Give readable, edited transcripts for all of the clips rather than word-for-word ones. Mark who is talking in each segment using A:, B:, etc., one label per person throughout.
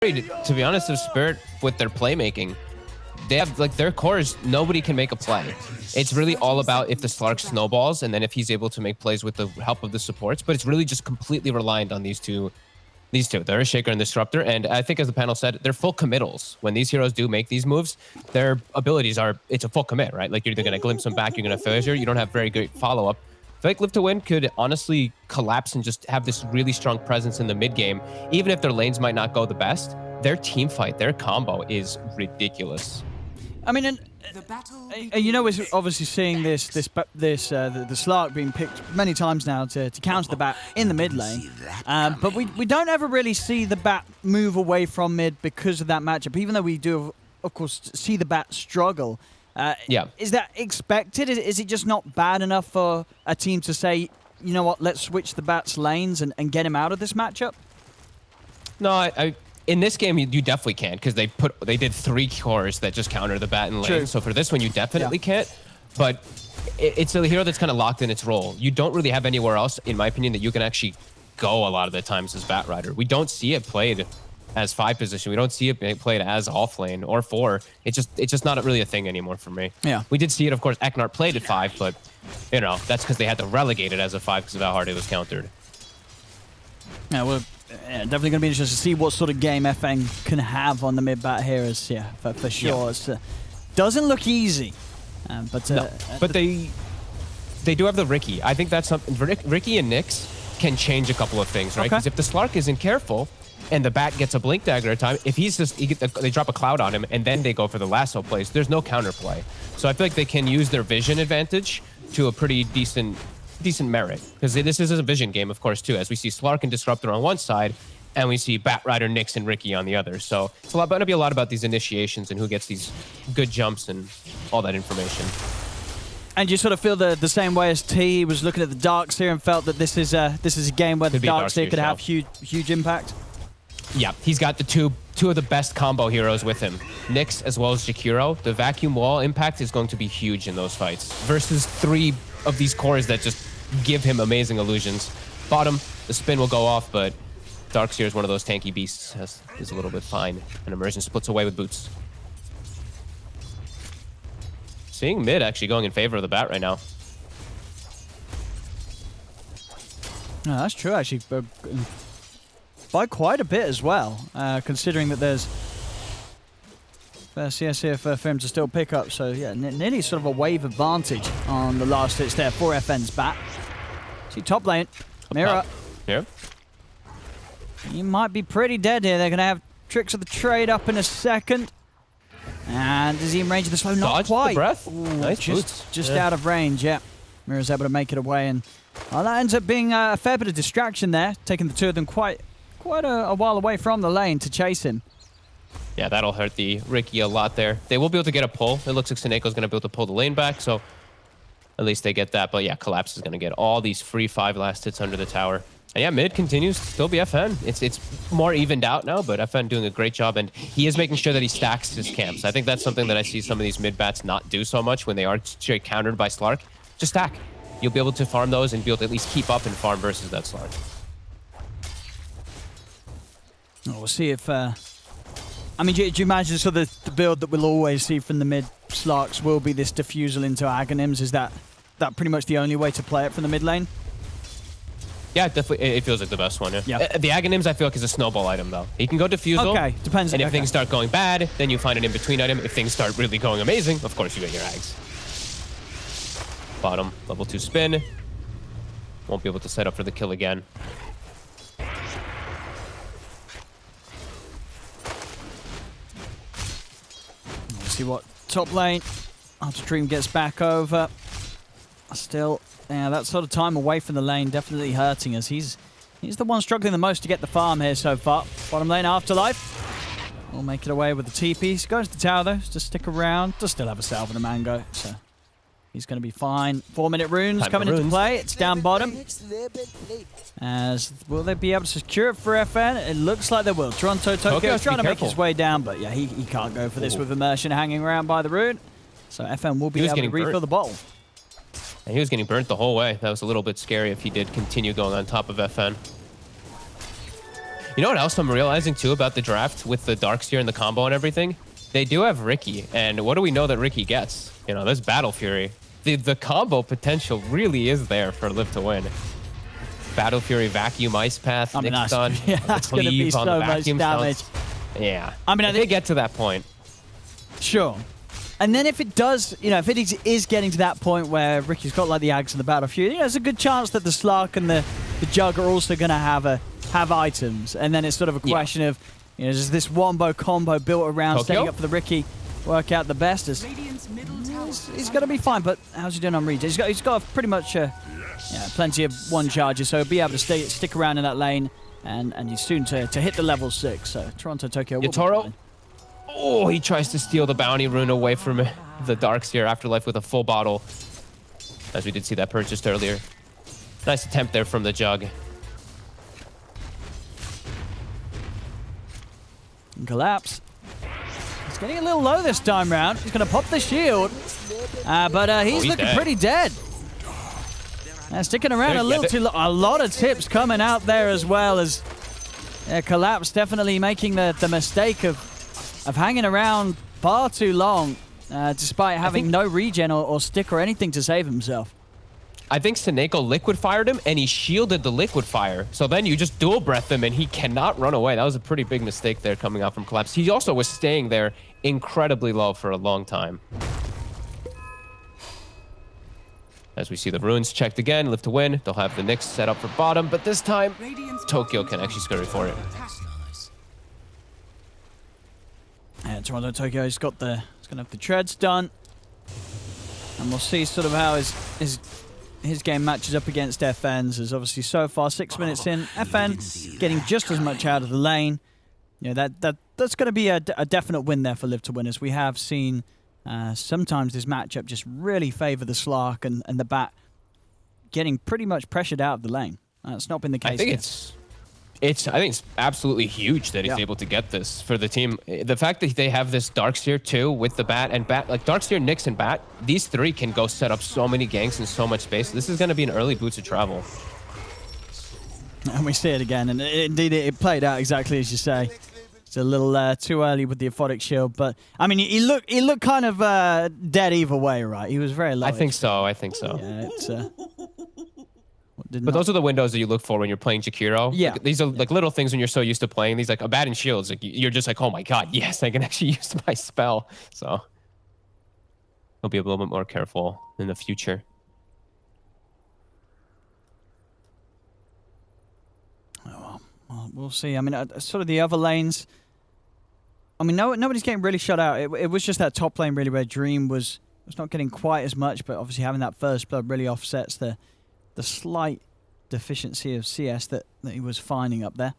A: To be honest, of Spirit with their playmaking, they have like their cores. Nobody can make a play. It's really all about if the Slark snowballs and then if he's able to make plays with the help of the supports. But it's really just completely reliant on these two. They're a Shaker and Disruptor, and I think as the panel said, they're full committals. When these heroes do make these moves, their abilities it's a full commit, right? Like you're either going to glimpse them back, you're going to failure. You don't have very good follow-up. I feel like Live to Win could honestly collapse and just have this really strong presence in the mid game. Even if their lanes might not go the best, their team fight, their combo is ridiculous.
B: I mean, and you know, we're obviously seeing the Slark being picked many times now to counter the Bat in the mid lane. But we don't ever really see the Bat move away from mid because of that matchup, even though we do, of course, see the Bat struggle.
A: Yeah.
B: Is that expected? Is it just not bad enough for a team to say, you know what, let's switch the Bat's lanes and get him out of this matchup?
A: No, in this game, you definitely can't because they did 3 cores that just counter the Bat in lane.
B: True.
A: So for this one, you definitely can't. But it's a hero that's kind of locked in its role. You don't really have anywhere else, in my opinion, that you can actually go a lot of the times as Bat Rider. We don't see it played as 5 position. We don't see it played as off lane or 4. It's just not really a thing anymore for me.
B: Yeah.
A: We did see it, of course. Eknart played at 5, but you know that's because they had to relegate it as a 5 because of how hard it was countered.
B: Yeah, well, definitely going to be interesting to see what sort of game FN can have on the mid bat here. For sure.
A: Yeah.
B: It doesn't look easy, but
A: no. But they do have the Riki. I think that's something. Riki and Nyx can change a couple of things, right? Because if the Slark isn't careful and the Bat gets a Blink Dagger at a time, if they drop a Cloud on him and then they go for the lasso plays, there's no counterplay. So I feel like they can use their vision advantage to a pretty decent merit, because this is a vision game, of course, too, as we see Slark and Disruptor on one side, and we see Bat Rider, Nyx, and Riki on the other. So it's going to be a lot about these initiations and who gets these good jumps and all that information.
B: And you sort of feel the same way as T. He was looking at the Darkseer and felt that this is a game where the Darkseer could have huge impact.
A: Yeah, he's got the two of the best combo heroes with him, Nyx as well as Jakiro. The vacuum wall impact is going to be huge in those fights versus 3 of these cores that just give him amazing illusions. Bottom, the spin will go off, but Darkseer is one of those tanky beasts. Is a little bit fine. And Immersion splits away with boots. Seeing mid actually going in favor of the Bat right now.
B: No, that's true, actually. By quite a bit as well, considering that there's CS here for him to still pick up. So yeah, nearly sort of a wave advantage on the last hits there for FN's Bat. See top lane, Mirror.
A: Yeah.
B: He might be pretty dead here. They're going to have tricks of the trade up in a second. And is he in range of the slow? Not quite.
A: The breath.
B: Ooh,
A: Nice
B: just out of range, yeah. Mirror's able to make it away, and well, that ends up being a fair bit of distraction there, taking the 2 of them quite a while away from the lane to chase him.
A: Yeah, that'll hurt the Riki a lot there. They will be able to get a pull. It looks like Seneco's going to be able to pull the lane back, so at least they get that. But yeah, Collapse is going to get all these free 5 last hits under the tower. And yeah, mid continues to still be FN. It's more evened out now, but FN doing a great job, and he is making sure that he stacks his camps. I think that's something that I see some of these mid bats not do so much when they are straight countered by Slark. Just stack. You'll be able to farm those and be able to at least keep up and farm versus that Slark.
B: We'll see if... I mean, do you imagine sort of the build that we'll always see from the mid Slarks will be this diffusal into Aghanims? Is that pretty much the only way to play it from the mid lane?
A: Yeah, definitely. It feels like the best one. Yeah. The Aghanims, I feel like, is a snowball item, though. He can go diffusal.
B: Okay, depends.
A: And if things start going bad, then you find an in-between item. If things start really going amazing, of course you get your Ags. Bottom, level 2 spin. Won't be able to set up for the kill again.
B: See what top lane after Dream gets back over. Still, yeah, that sort of time away from the lane definitely hurting us. He's the one struggling the most to get the farm here so far. Bottom lane, Afterlife will make it away with the TP. He goes to the tower though, to stick around. Does still have a salve and a mango, so he's going to be fine. 4-minute runes coming into play. It's down bottom. As will they be able to secure it for FN? It looks like they will. Toronto Tokyo is trying to make his way down, but yeah, he can't go for this with Immersion hanging around by the rune. So FN will be able to refill the bottle.
A: And he was getting burnt the whole way. That was a little bit scary if he did continue going on top of FN. You know what else I'm realizing too about the draft with the Darkseer and the combo and everything? They do have Riki, and what do we know that Riki gets? You know, there's Battle Fury. The combo potential really is there for Live to Win. Battle Fury, Vacuum, Ice Path, Nick Stun,
B: yeah, that's going to be so much damage.
A: Yeah,
B: I mean,
A: if they get to that point.
B: Sure. And then if it does, you know, if it is getting to that point where Ricky's got like the Ags and the Battle Fury, you know, there's a good chance that the Slark and the Jug are also going to have items. And then it's sort of a question of, you know, does this wombo combo built around setting up for the Ricky work out the best? As he's going to be fine, but how's he doing on regen? He's got pretty much plenty of one charges, so he'll be able to stick around in that lane, and he's soon to hit the level 6. So Toronto, Tokyo will be fine.
A: Oh, he tries to steal the bounty rune away from the Darkseer Afterlife with a full bottle. As we did see that purchased earlier. Nice attempt there from the Jug.
B: Collapse. He's getting a little low this time round. He's going to pop the shield. But he's looking pretty dead. Sticking around a little too long. A lot of tips coming out there as well as Collapse definitely making the mistake of hanging around far too long, despite having no regen or stick or anything to save himself.
A: I think Seneko liquid fired him, and he shielded the liquid fire. So then you just dual breath him, and he cannot run away. That was a pretty big mistake there coming out from Collapse. He also was staying there incredibly low for a long time. As we see the runes checked again, Live to Win. They'll have the Nyx set up for bottom, but this time, Tokyo can actually scurry for it.
B: Yeah, Toronto Tokyo's he's gonna have the treads done, and we'll see sort of how his game matches up against FN's. As obviously so far 6 minutes in, FN getting just as much out of the lane. You know, that's going to be a definite win there for Live to Win, as we have seen sometimes this matchup just really favor the Slark and the Bat getting pretty much pressured out of the lane. That's not been the case.
A: I think it's absolutely huge that he's able to get this for the team. The fact that they have this Darkseer too with the Bat, and like Darkseer, Nyx, and Bat, these three can go set up so many ganks in so much space. This is going to be an early boots of travel.
B: And we see it again, and indeed it played out exactly as you say. It's a little too early with the Aphotic Shield, but I mean, he looked kind of dead either way, right? He was very low.
A: I think so.
B: Yeah, it's.
A: But those are the windows that you look for when you're playing Jakiro.
B: Yeah.
A: Like, these are like little things when you're so used to playing these, like a Bat and Shields. Like you're just like, oh my god, yes, I can actually use my spell. So I'll be a little bit more careful in the future.
B: Oh, well, we'll see. I mean, sort of the other lanes. I mean, nobody's getting really shut out. It was just that top lane really where Dream was not getting quite as much, but obviously having that first blood really offsets the slight deficiency of CS that he was finding up there.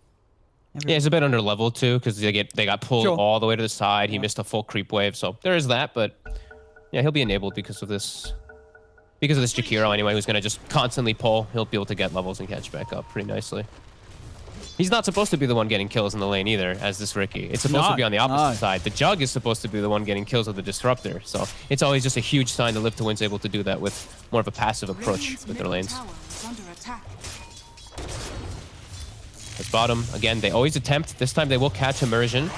A: Yeah, he's a bit under level too, because they got pulled all the way to the side. He missed a full creep wave, so there is that. But yeah, he'll be enabled because of this Jakiro anyway, who's gonna just constantly pull. He'll be able to get levels and catch back up pretty nicely. He's not supposed to be the one getting kills in the lane either, as this Ricky. It's supposed to be on the opposite side. The Jug is supposed to be the one getting kills with the Disruptor. So it's always just a huge sign that Live to Win's able to do that with more of a passive approach with their lanes. As bottom, again, they always attempt. This time they will catch Immersion.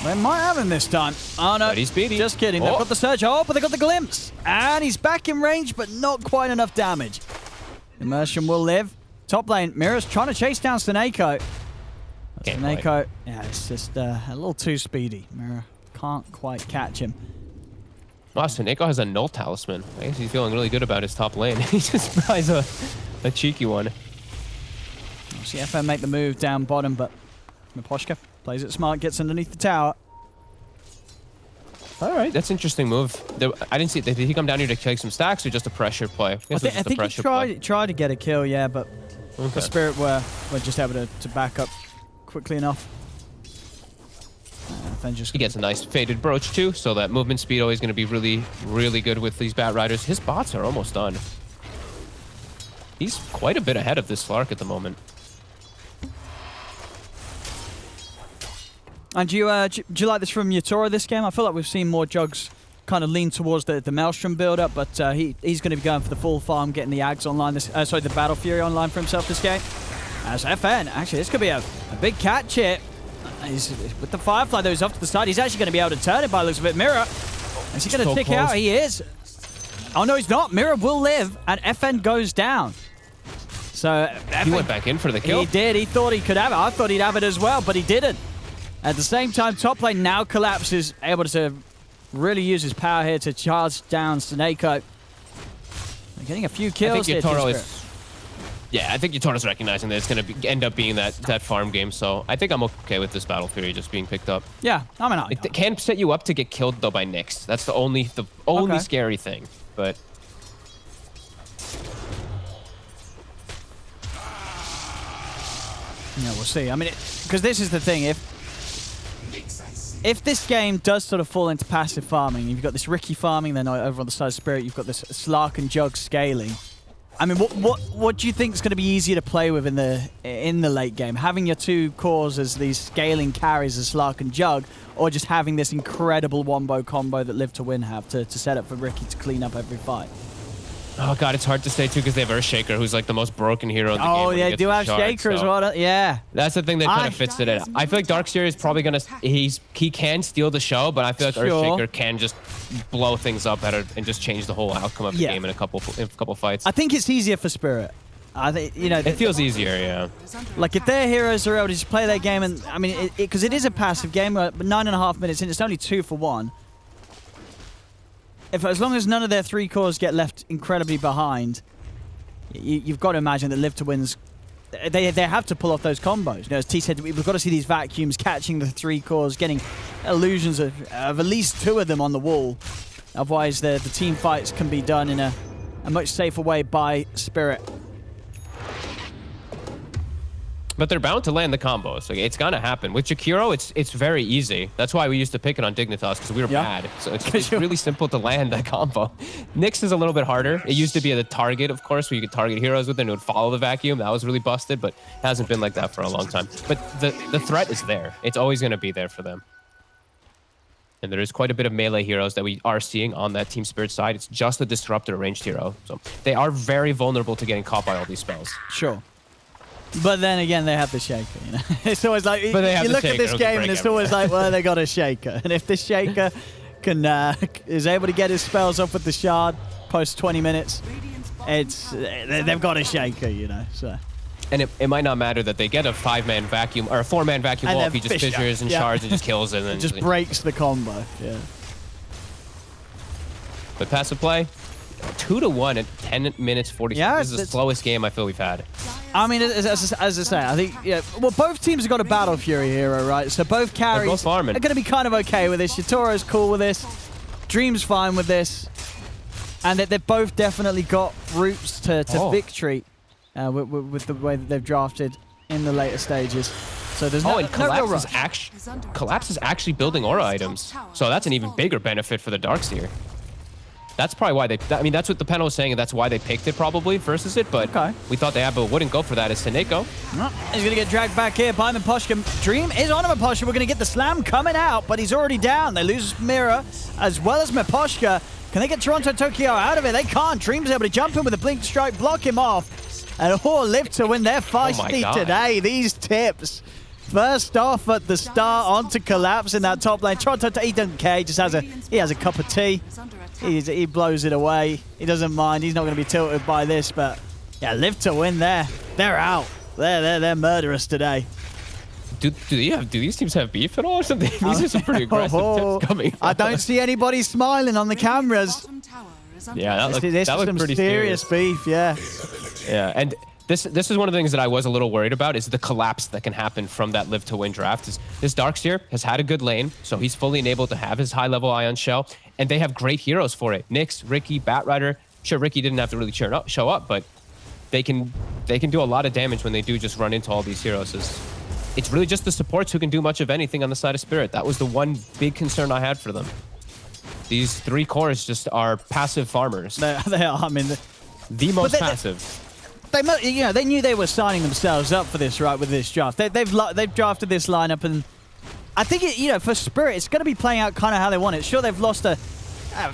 B: They might have him this time. Oh no,
A: speedy.
B: Just kidding. They've got the Surge. Oh, but they got the Glimpse. And he's back in range, but not quite enough damage. Immersion will live. Top lane, Mira's trying to chase down Seneko. Seneko, yeah, it's just a little too speedy. Mira can't quite catch him.
A: Wow, Seneko has a null talisman. I guess he's feeling really good about his top lane. He just buys a cheeky one.
B: See FN make the move down bottom, but Miposhka plays it smart, gets underneath the tower.
A: All right, that's an interesting move. I didn't see. Did he come down here to take some stacks or just a pressure play?
B: I think he tried to get a kill, yeah, but the Spirit were just able to back up quickly enough.
A: He gets a nice faded brooch too, so that movement speed always going to be really, really good with these Bat Riders. His bots are almost done. He's quite a bit ahead of this Slark at the moment.
B: And do you like this from Yatora this game? I feel like we've seen more Jugs kind of lean towards the Maelstrom build-up, but he's going to be going for the full farm, getting the Ags online. The Battle Fury online for himself this game. As FN, actually, this could be a big catch here. He's, with the Firefly, though, he's off to the side. He's actually going to be able to turn it by the looks of it. Mirror, is he going to tick out? He is. Oh, no, he's not. Mirror will live, and FN goes down. So
A: he went back in for the kill.
B: He did. He thought he could have it. I thought he'd have it as well, but he didn't. At the same time, top lane now collapses, able to really use his power here to charge down Snakeo. Getting a few kills here.
A: Yeah, I think Yatoro's recognizing that it's going to end up being that farm game, so I think I'm okay with this Battle Fury just being picked up.
B: Yeah, I mean,
A: it can set you up to get killed though by Nyx. That's the only scary thing. But
B: yeah, we'll see. I mean, because this is the thing. If this game does sort of fall into passive farming, you've got this Riki farming, then over on the side of Spirit, you've got this Slark and Jug scaling. I mean, what do you think is going to be easier to play with in the late game? Having your two cores as these scaling carries as Slark and Jug, or just having this incredible wombo combo that Live to Win have to set up for Riki to clean up every fight?
A: Oh god, it's hard to say too because they have Earthshaker, who's like the most broken hero in the game.
B: Oh yeah, they do have Shaker as well. Yeah,
A: that's the thing that kind of fits it in. I feel like Darkseer is probably gonna he can steal the show, but I feel like Earthshaker can just blow things up better and just change the whole outcome of the game in a couple fights.
B: I think it's easier for Spirit. I think it
A: feels easier, yeah.
B: Like if their heroes are able to just play their game, and I mean, because it is a passive game, but 9.5 minutes in, it's only 2 for 1. As long as none of their 3 cores get left incredibly behind, you've got to imagine that Live to Win's... They have to pull off those combos. You know, as T said, we've got to see these vacuums catching the 3 cores, getting illusions of at least 2 of them on the wall. Otherwise, the team fights can be done in a much safer way by Spirit.
A: But they're bound to land the combos. Like, it's gonna happen. With Jakiro, it's very easy. That's why we used to pick it on Dignitas, because we were bad. So it's really simple to land that combo. Nyx is a little bit harder. It used to be the target, of course, where you could target heroes with it and it would follow the vacuum. That was really busted, but it hasn't been like that for a long time. But the threat is there. It's always gonna be there for them. And there is quite a bit of melee heroes that we are seeing on that Team Spirit side. It's just a Disruptor ranged hero. So they are very vulnerable to getting caught by all these spells.
B: Sure. But then again, they have the Shaker, you know. It's always like, you look at this game and it's always like, well, they got a Shaker. And if this Shaker is able to get his spells off with the Shard post 20 minutes, they've got a Shaker, you know. So.
A: And it might not matter that they get a 5-man vacuum or a 4-man vacuum wall if he just fissures and shards and just kills it. And
B: just breaks the combo, yeah.
A: But passive play, 2-1 at 10 minutes 40 seconds. This is the slowest game I feel we've had.
B: I mean, as I say, I think, well, both teams have got a Battle Fury hero, right? So both carries are going to be kind of okay with this. Yatoro's cool with this. Dream's fine with this. And they've both definitely got routes to victory with the way that they've drafted in the later stages. So there's no real rush.
A: Collapse is actually building aura items. So that's an even bigger benefit for the Darkseer. That's probably why I mean, that's what the panel was saying, and that's why they picked it probably versus it, but we thought they wouldn't go for that as Snakeo.
B: He's going to get dragged back here by Miposhka. Dream is on Miposhka. We're going to get the slam coming out, but he's already down. They lose Mirror as well as Miposhka. Can they get Toronto Tokyo out of it? They can't. Dream's able to jump in with a blink strike, block him off. And Live to Win. They're feisty today. These tips. First off at the start onto Collapse in that top lane. Toronto, he doesn't care. He just has a cup of tea. He blows it away. He doesn't mind. He's not going to be tilted by this, but yeah, Live to Win there. They're out. They're murderous today.
A: Do these teams have beef at all or something? These are some pretty aggressive tips coming.
B: I don't see anybody smiling on the cameras.
A: Yeah, that
B: looks some
A: pretty
B: serious beef. Yeah.
A: Yeah, and this is one of the things that I was a little worried about is the collapse that can happen from that Live to Win draft. This Darkseer has had a good lane, so he's fully enabled to have his high-level Ion Shell, and they have great heroes for it. Nyx, Riki, Batrider. Sure, Riki didn't have to really show up, but they can do a lot of damage when they do just run into all these heroes. It's really just the supports who can do much of anything on the side of Spirit. That was the one big concern I had for them. These 3 cores just are passive farmers.
B: They are. I mean,
A: the most passive.
B: They knew they were signing themselves up for this, right, with this draft. They've drafted this lineup, and I think, for Spirit, it's going to be playing out kind of how they want it. Sure, they've lost a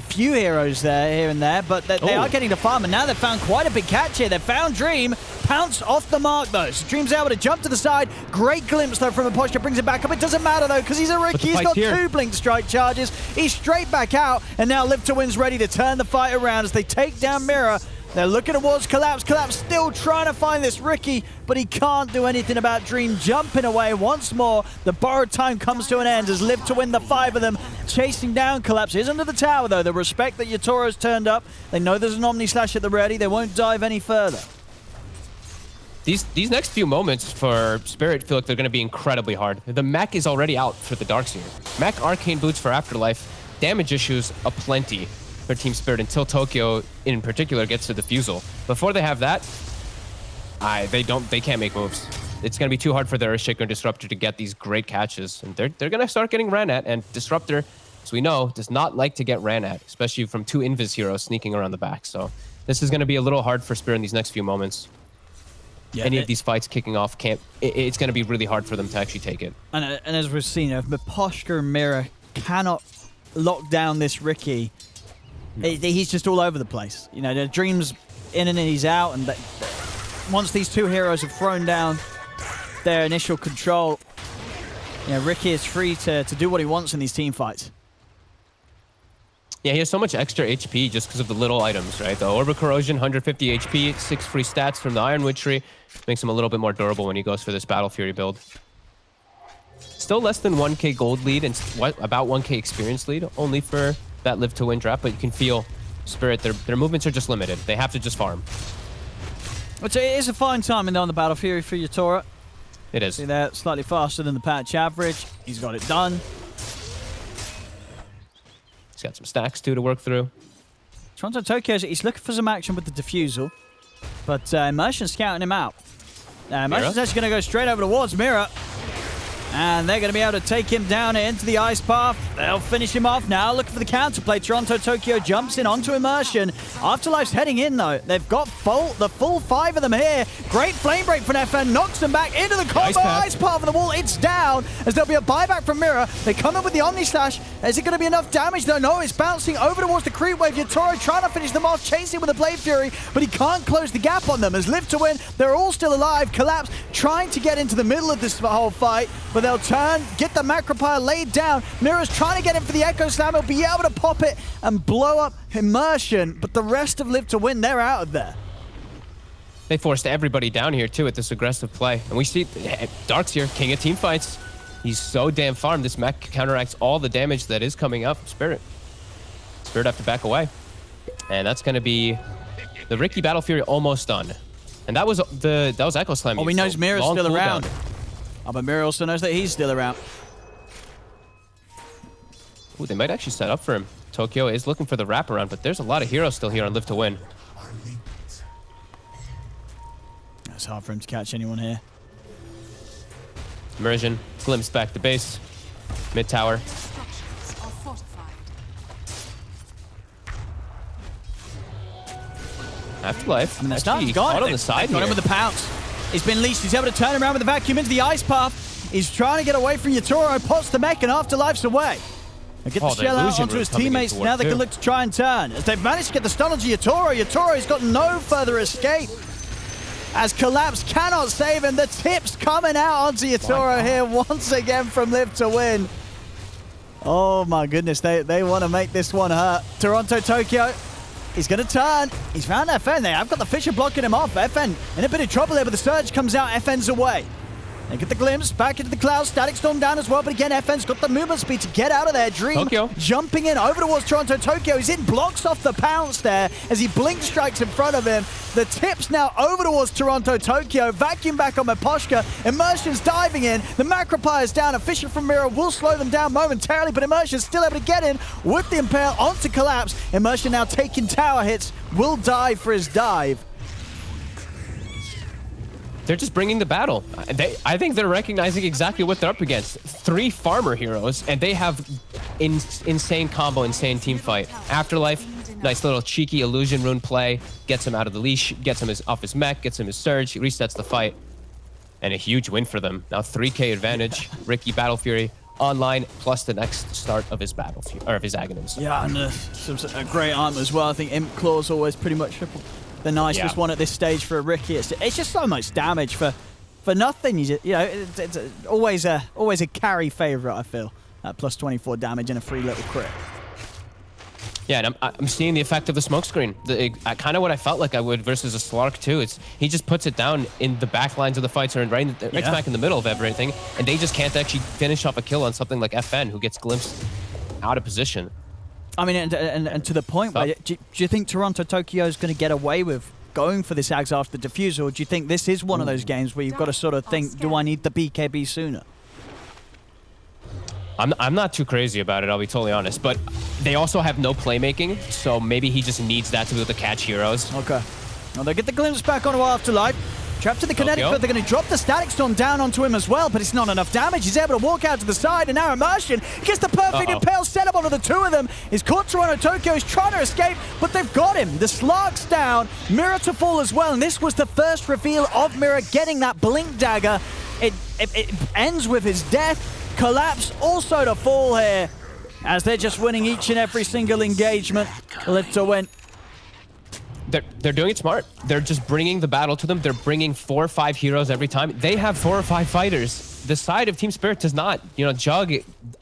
B: few heroes here and there, but they are getting to farm, and now they've found quite a big catch here. They've found Dream. pounce off the mark, though. So Dream's able to jump to the side. Great glimpse, though, from Imposture. Brings it back up. It doesn't matter, though, because he's a Riki. He's got two Blink Strike charges. He's straight back out, and now Live to Win's ready to turn the fight around as they take down Mirror. They're looking towards Collapse. Collapse still trying to find this Riki, but he can't do anything about Dream jumping away once more. The borrowed time comes to an end as Live to Win, the 5 of them, chasing down Collapse. Is under the tower, though. The respect that Yatoro's turned up. They know there's an Omni Slash at the ready. They won't dive any further.
A: These next few moments for Spirit feel like they're going to be incredibly hard. The mech is already out for the Darkseer. Mech, Arcane Boots for Afterlife, damage issues aplenty for Team Spirit until Tokyo, in particular, gets to Diffusal. Before they have that, they can't make moves. It's going to be too hard for their Earthshaker and Disruptor to get these great catches, and they're going to start getting ran at. And Disruptor, as we know, does not like to get ran at, especially from 2 Invis heroes sneaking around the back. So this is going to be a little hard for Spirit in these next few moments. Yeah, any of these fights kicking off it's going to be really hard for them to actually take it. And
B: as we've seen, if Miposhka and Mirror cannot lock down this Riki, he's just all over the place. You know, the Dream's in and he's out, and once these two heroes have thrown down their initial control, you know, Riki is free to do what he wants in these team fights.
A: Yeah, he has so much extra HP just because of the little items, right? The Orb of Corrosion, 150 HP, 6 free stats from the Ironwood tree. Makes him a little bit more durable when he goes for this Battle Fury build. Still less than 1k gold lead and about 1k experience lead, only for that Live to Win draft, but you can feel Spirit, their movements are just limited. They have to just farm.
B: Which it is a fine timing on the Battle Fury for Yatora.
A: It is.
B: See there, slightly faster than the patch average. He's got it done.
A: He's got some stacks too to work through.
B: Toronto Tokyo, he's looking for some action with the Diffusal, but Immersion's scouting him out. Immersion's actually going to go straight over towards Mirror. And they're going to be able to take him down into the ice path. They'll finish him off now. Looking for the counterplay. Toronto Tokyo jumps in onto Immersion. Afterlife's heading in, though. They've got the full 5 of them here. Great flame break from FN. Knocks them back into the combo. Ice path of the wall. It's down as there'll be a buyback from Mirror. They come in with the Omni Slash. Is it going to be enough damage, though? No, it's bouncing over towards the creep wave. Yatoro trying to finish them off, chasing with a Blade Fury, but he can't close the gap on them. As Live to Win, they're all still alive. Collapse trying to get into the middle of this whole fight, but they'll turn, get the Macropire laid down. Mirror's trying to get in for the Echo Slam. He'll be able to pop it and blow up Immersion, but the rest of Live to Win, they're out of there.
A: They forced everybody down here, too, at this aggressive play. And we see Darkseer, king of team fights. He's so damn farmed. This mech counteracts all the damage that is coming up from Spirit. Spirit have to back away. And that's going to be the Riki Battle Fury almost done. And that was Echo Slam.
B: Oh, he knows Mirror's still around. Oh, but Mirror also knows that he's still around.
A: Ooh, they might actually set up for him. Tokyo is looking for the wraparound, but there's a lot of heroes still here on Live to Win.
B: It's hard for him to catch anyone here.
A: Immersion, glimpse back to base. Mid tower. Afterlife.
B: I mean, that's gone
A: on the side
B: got him with the pounce. He's been leashed. He's able to turn around with the vacuum into the ice path. He's trying to get away from Yatoro. Pots the mech and Afterlife's away. They get the shell out onto his teammates. Now they can look to try and turn. As they've managed to get the stun onto Yatoro, Yatoro's got no further escape. As Collapse cannot save him. The tips coming out onto Yatoro here once again from Live to Win. Oh my goodness, they want to make this one hurt. Toronto Tokyo, he's going to turn. He's found FN. They have got the Fisher blocking him off. FN in a bit of trouble here, but the surge comes out. FN's away. They get the glimpse back into the clouds. Static Storm down as well, but again, FN's got the movement speed to get out of there. Dream
A: Tokyo
B: jumping in over towards Toronto Tokyo. He's in, blocks off the pounce there as he blink strikes in front of him. The tips now over towards Toronto Tokyo. Vacuum back on Miposhka. Immersion's diving in. The Macropire's down. A Fisher from Mirror will slow them down momentarily, but Immersion's still able to get in with the Impale onto Collapse. Immersion now taking tower hits. Will dive for his dive.
A: They're just bringing the battle. I think they're recognizing exactly what they're up against. 3 farmer heroes, and they have insane combo, insane team fight. Afterlife, nice little cheeky illusion rune play, gets him out of the leash, gets him off his mech, gets him his surge, resets the fight, and a huge win for them. Now 3k advantage. Riki Battle Fury online, plus the next start of his battle or of his Aghanims.
B: Yeah, and a great armor as well. I think Imp Claw's always pretty much the nicest one at this stage for a Ricky. It's just so much damage for nothing. You know, it's always a carry favorite, I feel. Plus 24 damage and a free little crit.
A: Yeah, and I'm seeing the effect of the smoke screen. Kind of what I felt like I would versus a Slark too. He just puts it down in the back lines of the fights, or right smack in the middle of everything, and they just can't actually finish off a kill on something like FN, who gets glimpsed out of position.
B: I mean, and to the point, where, do you think Toronto Tokyo is going to get away with going for this Ags after the defusal, or do you think this is one of those games where you've got to sort of think, do I need the BKB sooner?
A: I'm not too crazy about it, I'll be totally honest, but they also have no playmaking, so maybe he just needs that to be able to catch heroes.
B: Okay. Well, they get the glimpse back onto Afterlife. Trapped to the kinetic field, they're going to drop the Static Storm down onto him as well, but it's not enough damage. He's able to walk out to the side, and now Immersion gets the perfect impale setup onto the two of them. He's caught Toronto Tokyo, he's trying to escape, but they've got him. The Slark's down, Mirror to fall as well, and this was the first reveal of Mirror getting that Blink Dagger. It ends with his death. Collapse also to fall here, as they're just winning each and every single engagement. Live to win.
A: They're doing it smart. They're just bringing the battle to them. They're bringing 4 or 5 heroes every time. They have 4 or 5 fighters. The side of Team Spirit does not. You know, Jug,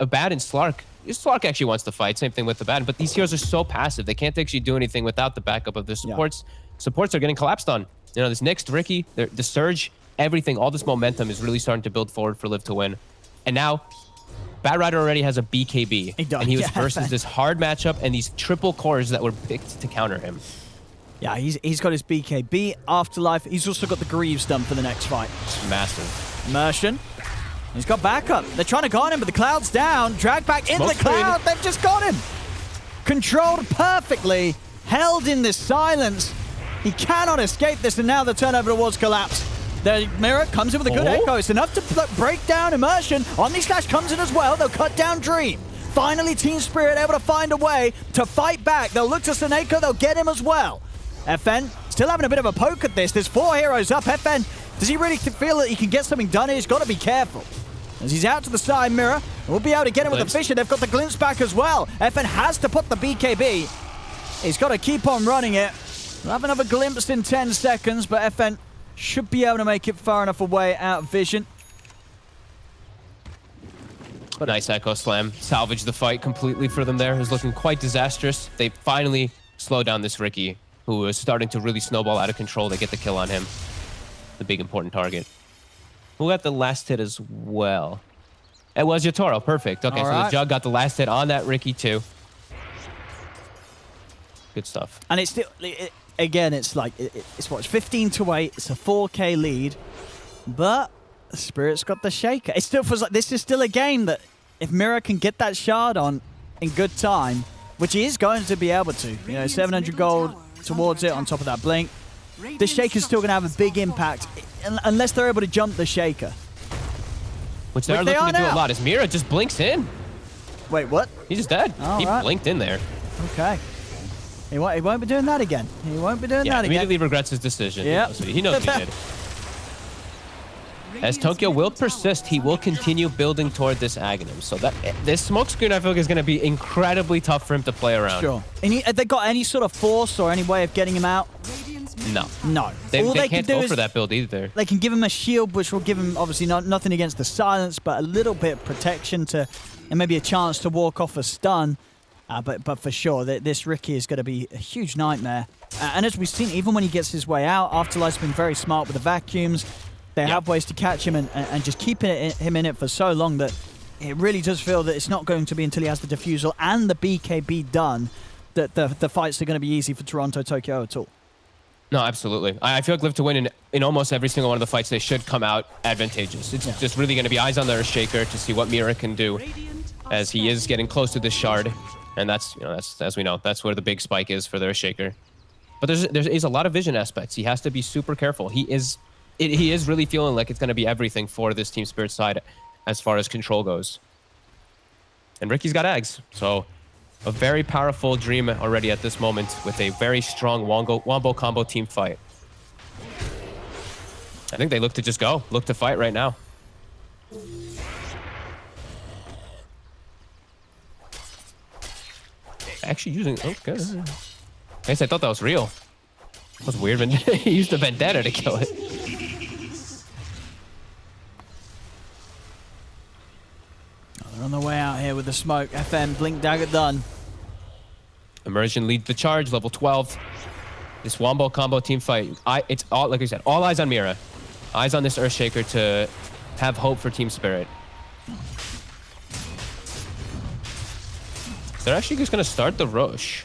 A: Abad, and Slark. Slark actually wants to fight. Same thing with Abad. But these heroes are so passive. They can't actually do anything without the backup of their supports. Yeah. Supports are getting collapsed on. You know, this next Ricky, the Surge, everything, all this momentum is really starting to build forward for Live to win. And now, Bad Rider already has a BKB. And he was versus this hard matchup and these triple cores that were picked to counter him.
B: Yeah, he's got his BKB, Afterlife. He's also got the Greaves done for the next fight.
A: It's massive.
B: Immersion. He's got backup. They're trying to guard him, but the cloud's down. Drag back into the cloud. They've just got him. Controlled perfectly. Held in this silence. He cannot escape this, and now the turnover towards Collapse. The Mirror comes in with a good echo. It's enough to break down Immersion. Omni Slash comes in as well. They'll cut down Dream. Finally, Team Spirit able to find a way to fight back. They'll look to Seneko. They'll get him as well. FN still having a bit of a poke at this. There's 4 heroes up. FN, does he really feel that he can get something done here? He's got to be careful. As he's out to the side, Mirror will be able to get him with the Fisher. They've got the glimpse back as well. FN has to put the BKB. He's got to keep on running it. We'll have another glimpse in 10 seconds, but FN should be able to make it far enough away out of vision.
A: But nice Echo Slam. Salvaged the fight completely for them there. It was looking quite disastrous. They finally slowed down this Ricky, who was starting to really snowball out of control. They get the kill on him. The big important target. Who got the last hit as well? It was Yatoro. Perfect. Okay, so the Jug got the last hit on that Ricky too. Good stuff.
B: And it's still, again, it's like, it's what, it's 15-8. It's a 4K lead. But Spirit's got the shaker. It still feels like this is still a game that if Mirror can get that shard on in good time, which he is going to be able to, you know, 700 gold towards it on top of that blink. The shaker's still going to have a big impact unless they're able to jump the shaker.
A: Which they're looking to do a lot. As Mira just blinks in.
B: Wait, what?
A: He's just dead. He blinked in there.
B: Okay. He won't be doing that again. He won't be doing that again.
A: Immediately regrets his decision.
B: Yeah.
A: He knows what he did. As Tokyo will persist, he will continue building toward this Aghanim. So that this smoke screen, I feel like, is going to be incredibly tough for him to play around.
B: Sure. And have they got any sort of force or any way of getting him out?
A: No.
B: No.
A: They can't go for that build either.
B: They can give him a shield, which will give him, obviously, nothing against the silence, but a little bit of protection and maybe a chance to walk off a stun. But for sure, this Ricky is going to be a huge nightmare. And as we've seen, even when he gets his way out, Afterlife's been very smart with the vacuums. They have ways to catch him and just keeping him in it for so long that it really does feel that it's not going to be until he has the defusal and the BKB done that the fights are going to be easy for Toronto Tokyo at all.
A: No, absolutely. I feel like Live to win in almost every single one of the fights, they should come out advantageous. It's just really going to be eyes on their Shaker to see what Mira can do, as he is getting close to this shard. And that's, as we know, that's where the big spike is for their Shaker. But there is a lot of vision aspects. He has to be super careful. He is really feeling like it's going to be everything for this Team Spirit side as far as control goes. And Ricky's got Ags, so a very powerful Dream already at this moment with a very strong Wombo combo team fight. I think they look to fight right now. Actually using, okay. I guess I thought that was real. That was weird. He used the vendetta to kill it.
B: They're on the way out here with the smoke. FN, Blink Dagger done.
A: Immersion leads the charge, level 12. This Wombo combo team fight, it's all, like I said, all eyes on Mira. Eyes on this Earthshaker to have hope for Team Spirit. They're actually just going to start the rush.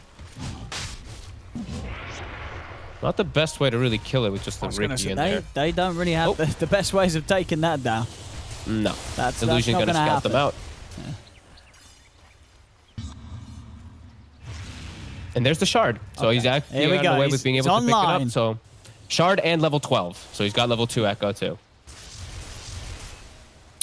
A: Not the best way to really kill it with just the Ricky in there.
B: They don't really have the best ways of taking that down.
A: No.
B: That's
A: Illusion's
B: not
A: going to scout them out.
B: Yeah.
A: And there's the Shard. So he's actually on the way with being able to pick it up. So Shard and level 12. So he's got level 2 Echo too.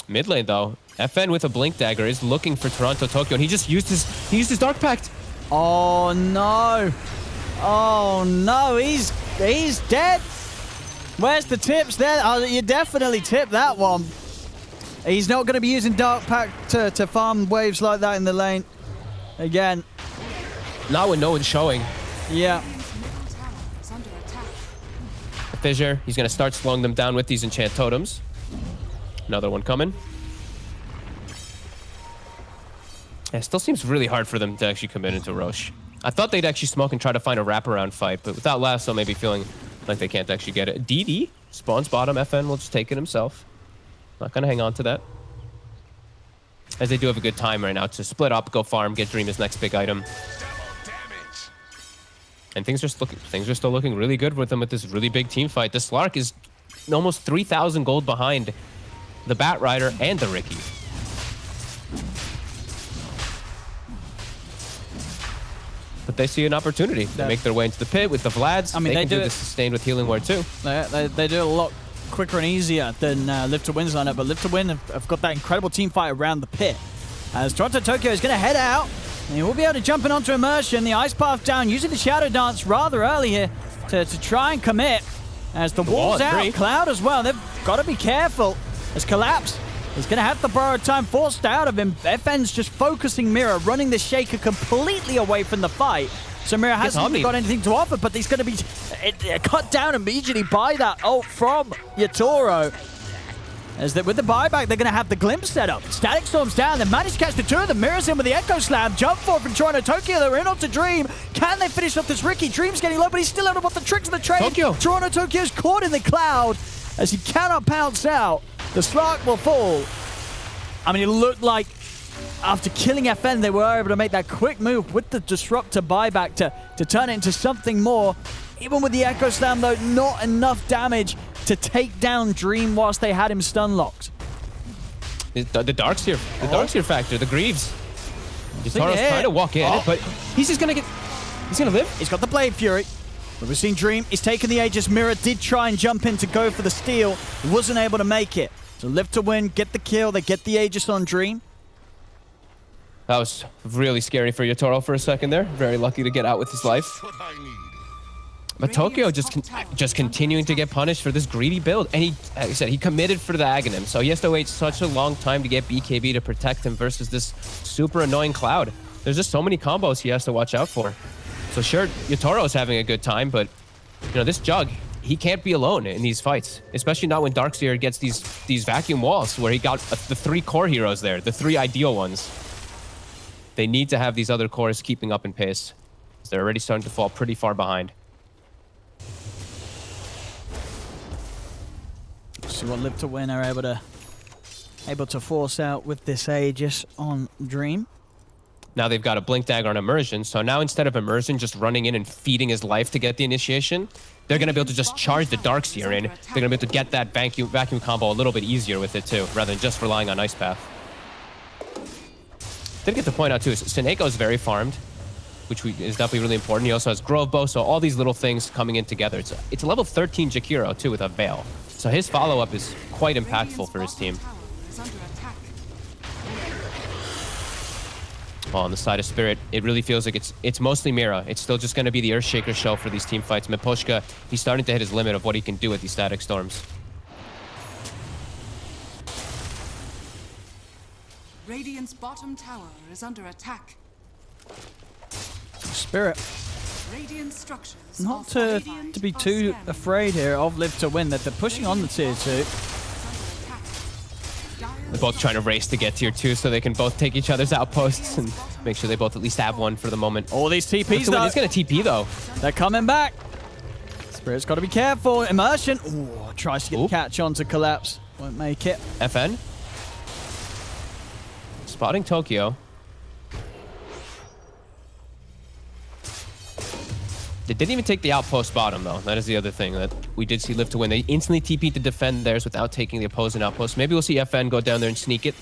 A: Mid lane though, FN with a Blink Dagger is looking for Toronto Tokyo, and he just used his Dark Pact.
B: Oh no. Oh no, he's dead. Where's the tips there? Oh, you definitely tip that one. He's not going to be using Dark Pact to farm waves like that in the lane. Again.
A: Not when no one's showing.
B: Yeah.
A: The Fissure, he's going to start slowing them down with these Enchant Totems. Another one coming. Yeah, it still seems really hard for them to actually commit into Roche. I thought they'd actually smoke and try to find a wraparound fight, but without Lasso maybe feeling like they can't actually get it. DD spawns bottom. FN will just take it himself. Not going to hang on to that. As they do have a good time right now to split up, go farm, get Dream his next big item. And things are still looking really good with them with this really big team fight. The Slark is almost 3,000 gold behind the Bat Rider and the Ricky. But they see an opportunity. They make their way into the pit with the Vlads. I mean, they can do this sustained with Healing Ward too.
B: They do it a lot quicker and easier than Live to Win's lineup, but Live to Win have got that incredible team fight around the pit. As Toronto Tokyo is going to head out, and he will be able to jump in onto Immersion. The Ice Path down, using the Shadow Dance rather early here to try and commit. As the wall's out, Cloud as well. They've got to be careful. As Collapse is going to have the borrowed time forced out of him. FN's just focusing Mira, running the Shaker completely away from the fight. So Mira hasn't even got anything to offer, but he's going to be cut down immediately by that ult from Yatoro. As with the buyback, they're going to have the Glimpse set up. Static Storm's down. They managed to catch the two of them. Mira's in with the Echo Slam. Jump forward from Toronto Tokyo. They're in onto Dream. Can they finish off this Ricky? Dream's getting low, but he's still able to put the tricks of the trade. Toronto Tokyo's caught in the cloud as he cannot pounce out. The Slark will fall. I mean, it looked like after killing FN, they were able to make that quick move with the Disruptor buyback to turn it into something more. Even with the Echo Slam, though, not enough damage to take down Dream whilst they had him stun locked.
A: The Darkseer, the Darkseer factor, the Greaves. Yatoro's trying to walk in, but he's just gonna he's gonna live.
B: He's got the Blade Fury. But we've seen Dream, he's taken the Aegis. Mira did try and jump in to go for the steal. Wasn't able to make it. So Live to Win, get the kill, they get the Aegis on Dream.
A: That was really scary for Yatoro for a second there. Very lucky to get out with his life. But Tokyo just continuing to get punished for this greedy build. And he, like I said, he committed for the Aghanim. So he has to wait such a long time to get BKB to protect him versus this super annoying Cloud. There's just so many combos he has to watch out for. So sure, Yatoro's having a good time, but you know, this Jug, he can't be alone in these fights, especially not when Darkseer gets these vacuum walls where he got the 3 core heroes there, the 3 ideal ones. They need to have these other cores keeping up in pace. They're already starting to fall pretty far behind.
B: See what Live to Win are able to force out with this Aegis on Dream.
A: Now they've got a Blink Dagger on Immersion, so now instead of Immersion just running in and feeding his life to get the initiation, they're going to be able to just charge the Darkseer in. They're going to be able to get that vacuum combo a little bit easier with it too, rather than just relying on Ice Path. Did get to point out too, Seneko is very farmed, which is definitely really important. He also has Grove Bow, so all these little things coming in together. It's a level 13 Jakiro too with a Veil. So his follow-up is quite impactful for his team. Well, on the side of Spirit, it really feels like it's mostly Mira. It's still just going to be the Earthshaker show for these team fights. Miposhka, he's starting to hit his limit of what he can do with these Static Storms.
C: Radiant's bottom tower is under attack.
B: Spirit Not to be too afraid here of Live to Win, that they're pushing on the tier 2.
A: They're both trying to race to get tier 2 so they can both take each other's outposts and make sure they both at least have one for the moment.
B: All these TPs, though.
A: He's going to TP, though.
B: They're coming back. Spirit's got to be careful. Immersion. Ooh, tries to get the catch on to collapse. Won't make it.
A: FN. Spotting Tokyo. They didn't even take the outpost bottom, though. That is the other thing that we did see Live to Win. They instantly TP'd to defend theirs without taking the opposing outpost. Maybe we'll see FN go down there and sneak it.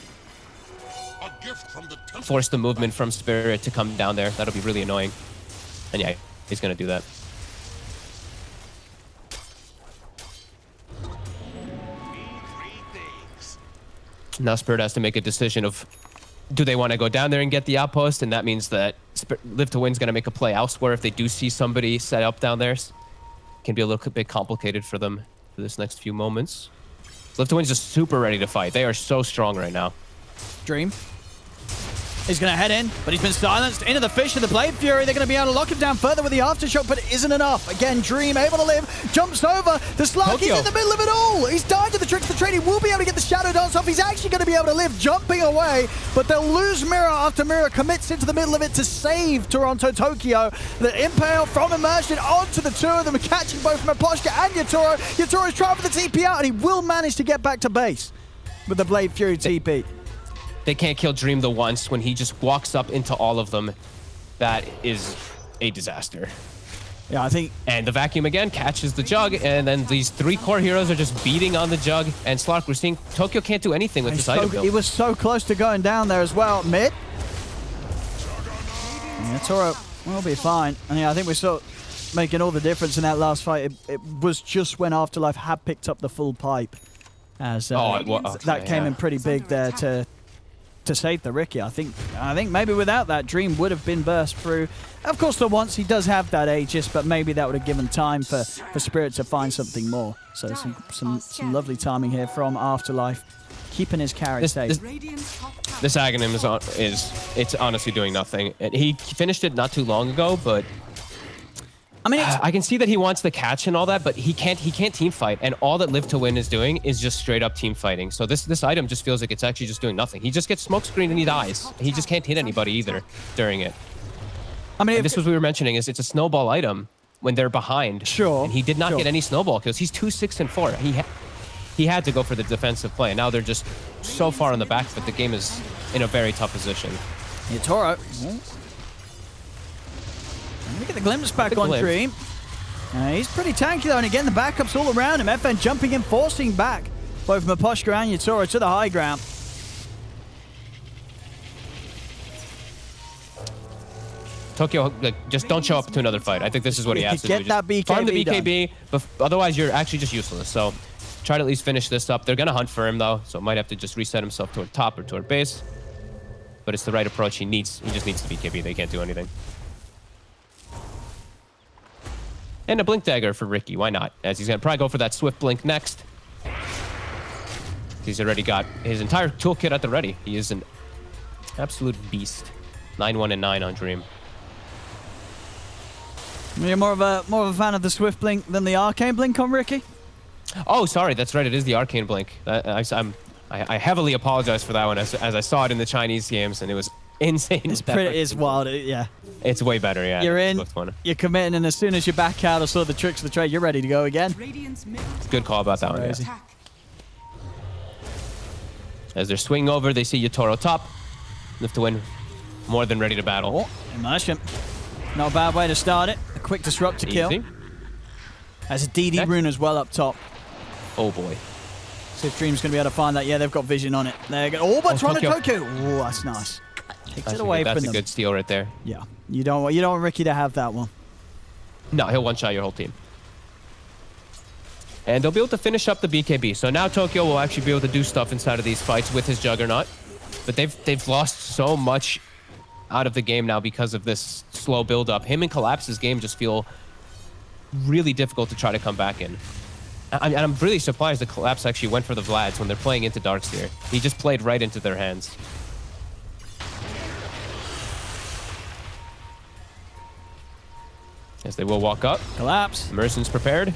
A: Force the movement from Spirit to come down there. That'll be really annoying. And yeah, he's going to do that. Now Spirit has to make a decision of, do they want to go down there and get the outpost? And that means that Live to Win's going to make a play elsewhere if they do see somebody set up down there. It can be a little bit complicated for them for this next few moments. Live to Win's just super ready to fight. They are so strong right now.
B: Dream. He's going to head in, but he's been silenced into the fish of the Blade Fury. They're going to be able to lock him down further with the Aftershock, but it isn't enough. Again, Dream able to live, jumps over. The Slark is in the middle of it all. He's died to the tricks of the trade. He will be able to get the Shadow Dance off. He's actually going to be able to live, jumping away, but they'll lose Mirror after Mirror commits into the middle of it to save Toronto Tokyo. The Impale from Immersion onto the two of them, catching both Maposhka and Yatoro. Yatoro's trying for the TP out, and he will manage to get back to base with the Blade Fury TP.
A: They can't kill Dream the once when he just walks up into all of them. That is a disaster.
B: Yeah, I think...
A: And the vacuum again catches the Jug, and then these 3 core heroes are just beating on the Jug. And Slark, we're seeing Tokyo can't do anything with this item build.
B: He was so close to going down there as well. Mid. Yeah, Toro will be fine. And yeah, I think we saw making all the difference in that last fight. It was just when Afterlife had picked up the full pipe. As that came in pretty big there to save the Ricky. I think maybe without that, Dream would have been burst through. Of course, for once he does have that Aegis, but maybe that would have given time for Spirit to find something more. So some lovely timing here from Afterlife, keeping his carry safe.
A: This Aghanim it's honestly doing nothing. He finished it not too long ago, but I mean, I can see that he wants the catch and all that, but he can't team fight, and all that Live to Win is doing is just straight up team fighting. So this item just feels like it's actually just doing nothing. He just gets smoke screened and he dies. He just can't hit anybody either during it. I mean, this was what we were mentioning, is it's a snowball item when they're behind.
B: Sure.
A: And he did not get any snowball kills. He's 2, 6, and 4. He had to go for the defensive play, and now they're just so far on the back foot. The game is in a very tough position.
B: Yeah, Toro. Let me get the glimpse back on Dream. He's pretty tanky though, and again the backups all around him. FN jumping in, forcing back both Maposhka and Yatoro to the high ground.
A: Tokyo, just don't show up to another fight. I think this is what he has to do.
B: Get that BKB
A: farm the BKB, but otherwise you're actually just useless. So try to at least finish this up. They're going to hunt for him though, so might have to just reset himself toward top or toward base. But it's the right approach. He just needs the BKB. They can't do anything. And a Blink Dagger for Ricky. Why not? As he's going to probably go for that Swift Blink next. He's already got his entire toolkit at the ready. He is an absolute beast. 9-1 and 9 on Dream.
B: You're more of a fan of the Swift Blink than the Arcane Blink on Ricky?
A: Oh, sorry. That's right. It is the Arcane Blink. I heavily apologize for that one as I saw it in the Chinese games, and it was insane.
B: It's wild, yeah.
A: It's way better, yeah.
B: You're in, you're committing, and as soon as you're back out or sort of the tricks of the trade, you're ready to go again.
A: Good call about that one, yeah. As they're swinging over, they see Yatoro top. Live to Win, more than ready to battle.
B: Oh, Immersion. Not a bad way to start it. A quick disrupt to kill. Has a DD rune as well up top.
A: Oh boy.
B: See if Dream's going to be able to find that. Yeah, they've got vision on it. They're going. Oh, but Toronto Tokyo. Oh, that's nice. Takes it away from them.
A: That's a good steal right there.
B: Yeah, you don't want Ricky to have that one.
A: No, he'll one-shot your whole team. And they'll be able to finish up the BKB. So now Tokyo will actually be able to do stuff inside of these fights with his Juggernaut. But they've lost so much out of the game now because of this slow build-up. Him and Collapse's game just feel really difficult to try to come back in. And I'm really surprised that Collapse actually went for the Vlads when they're playing into Darkseer. He just played right into their hands. As they will walk up.
B: Collapse.
A: Immersion's prepared.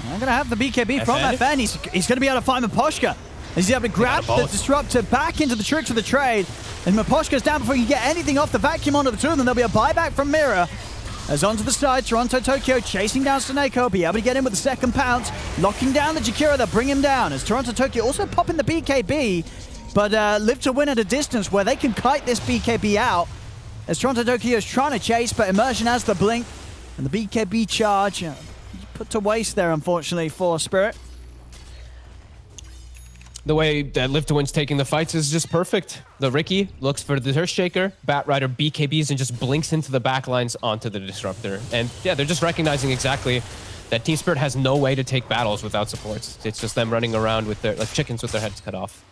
B: I'm going to have the BKB from FN. He's going to be able to find Miposhka. He's able to grab the Disruptor back into the tricks of the trade. And Miposhka's down before he can get anything off the vacuum onto the two of them. There'll be a buyback from Mira. As onto the side, Toronto Tokyo chasing down Sneko. Be able to get in with the second pounce. Locking down the Jakira. They'll bring him down. As Toronto Tokyo also popping the BKB. But live to win at a distance where they can kite this BKB out. As Toronto Tokyo is trying to chase, but Immersion has the blink. And the BKB charge put to waste there, unfortunately, for Spirit.
A: The way that Live to Win's taking the fights is just perfect. The Ricky looks for the Earthshaker, Batrider BKBs, and just blinks into the backlines onto the Disruptor. And yeah, they're just recognizing exactly that Team Spirit has no way to take battles without supports. It's just them running around with their, like chickens with their heads cut off.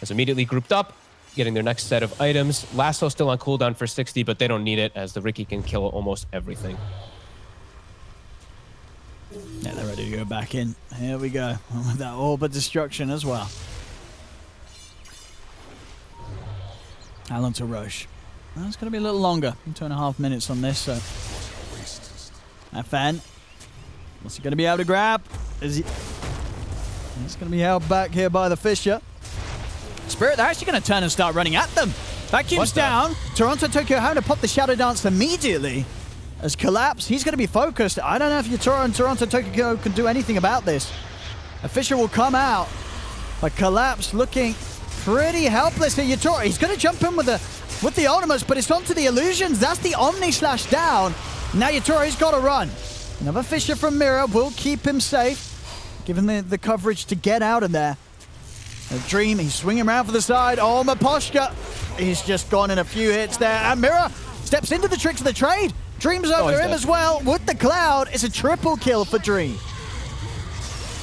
A: As immediately grouped up, getting their next set of items. Lasso still on cooldown for 60, but they don't need it as the Ricky can kill almost everything.
B: Yeah, they're ready to go back in. Here we go. With that orb of destruction as well. Alan to Roche. Well, it's going to be a little longer. 2.5 minutes on this, so. FN. What's he going to be able to grab? Is he? He's going to be held back here by the Fisher. Spirit, they're actually going to turn and start running at them. Vacuum's down. Toronto Tokyo having to pop the Shadow Dance immediately. As Collapse, he's going to be focused. I don't know if Yatoro and Toronto Tokyo can do anything about this. A Fisher will come out, but Collapse looking pretty helpless here. Yatoro, he's going to jump in with the Ultimates, but it's onto the Illusions. That's the Omni Slash down. Now Yatoro's got to run. Another Fisher from Mira will keep him safe, given the coverage to get out of there. A Dream, he's swinging around for the side. Oh, Miposhka, he's just gone in a few hits there. And Mira steps into the tricks of the trade. Dream's over him as well with the Cloud. It's a triple kill for Dream.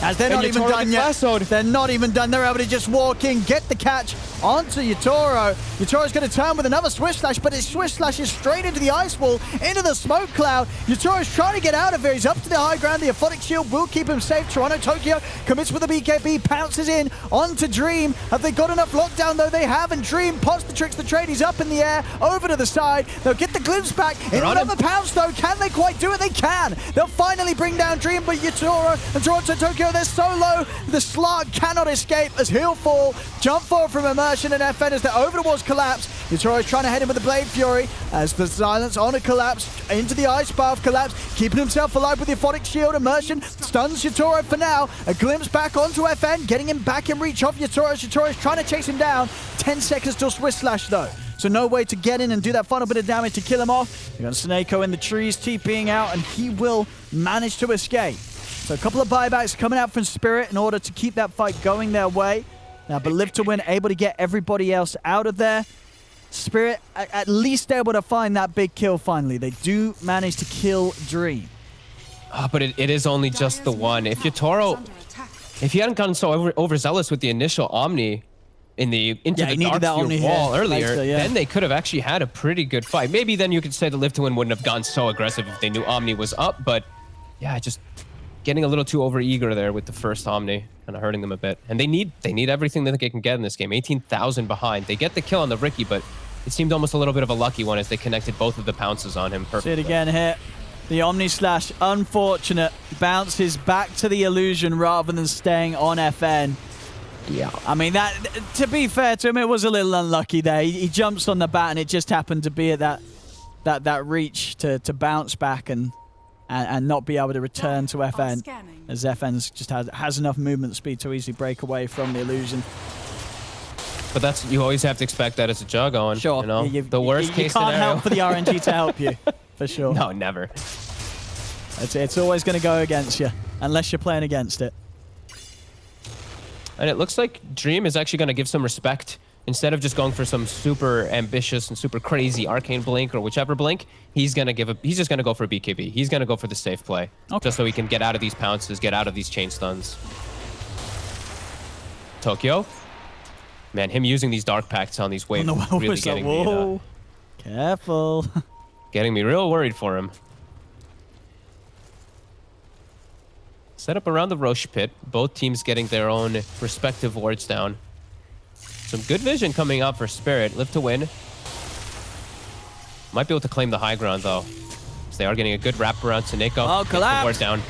B: As they're not even done yet. They're not even done. They're able to just walk in, get the catch onto Yatoro. Yatoro's going to turn with another Swift Slash, but his Swift Slash is straight into the Ice Wall, into the Smoke Cloud. Yatoro's trying to get out of here. He's up to the high ground. The Aphotic Shield will keep him safe. Toronto Tokyo commits with the BKB, pounces in onto Dream. Have they got enough lockdown, though? They have, and Dream pots the tricks the trade. He's up in the air, over to the side. They'll get the glimpse back. In another pounce, though. Can they quite do it? They can. They'll finally bring down Dream, but Yatoro and Toronto Tokyo, they're so low. The Slark cannot escape as he'll fall. Jump forward from Immersion and FN as they're over towards Collapse. Yatoro's trying to head in with the Blade Fury as the silence on a Collapse into the Ice Path. Collapse keeping himself alive with the Aphotic Shield. Immersion stuns Yatoro for now. A glimpse back onto FN, getting him back in reach of Yatoro. Yatoro's trying to chase him down. 10 seconds till Swift Slash though. So no way to get in and do that final bit of damage to kill him off. You got Sneko in the trees TPing out and he will manage to escape. So a couple of buybacks coming out from Spirit in order to keep that fight going their way. Now, but Live to Win able to get everybody else out of there. Spirit at least able to find that big kill finally. They do manage to kill Dream.
A: But it is only just the one. If Yatoro, if he hadn't gotten so overzealous with the initial Omni into the Dark Sphere wall earlier, then they could have actually had a pretty good fight. Maybe then you could say the Live to Win wouldn't have gone so aggressive if they knew Omni was up, but yeah, just getting a little too over-eager there with the first Omni, kind of hurting them a bit. And they need everything that they can get in this game. 18,000 behind. They get the kill on the Ricky, but it seemed almost a little bit of a lucky one as they connected both of the pounces on him perfectly.
B: See it again here. The Omni Slash, unfortunate, bounces back to the Illusion rather than staying on FN. Yeah. I mean, that, to be fair to him, it was a little unlucky there. He jumps on the bat and it just happened to be at that reach to bounce back and not be able to return to FN, as FN's just has enough movement speed to easily break away from the Illusion.
A: But that's, you always have to expect that as a jug on.
B: Sure.
A: You know? The worst case scenario.
B: You can't help for the RNG to help you, for sure.
A: No, never.
B: It's always going to go against you, unless you're playing against it.
A: And it looks like Dream is actually going to give some respect. Instead of just going for some super ambitious and super crazy Arcane Blink or whichever Blink, he's just going to go for a BKB. He's going to go for the safe play. Okay. Just so he can get out of these pounces, get out of these chain stuns. Tokyo. Man, him using these Dark Pacts on these waves really getting me...
B: Careful.
A: Getting me real worried for him. Set up around the Roche pit. Both teams getting their own respective wards down. Some good vision coming out for Spirit. Live to Win. Might be able to claim the high ground, though. So they are getting a good wraparound to Nico.
B: Oh, collapse.
A: Ward down.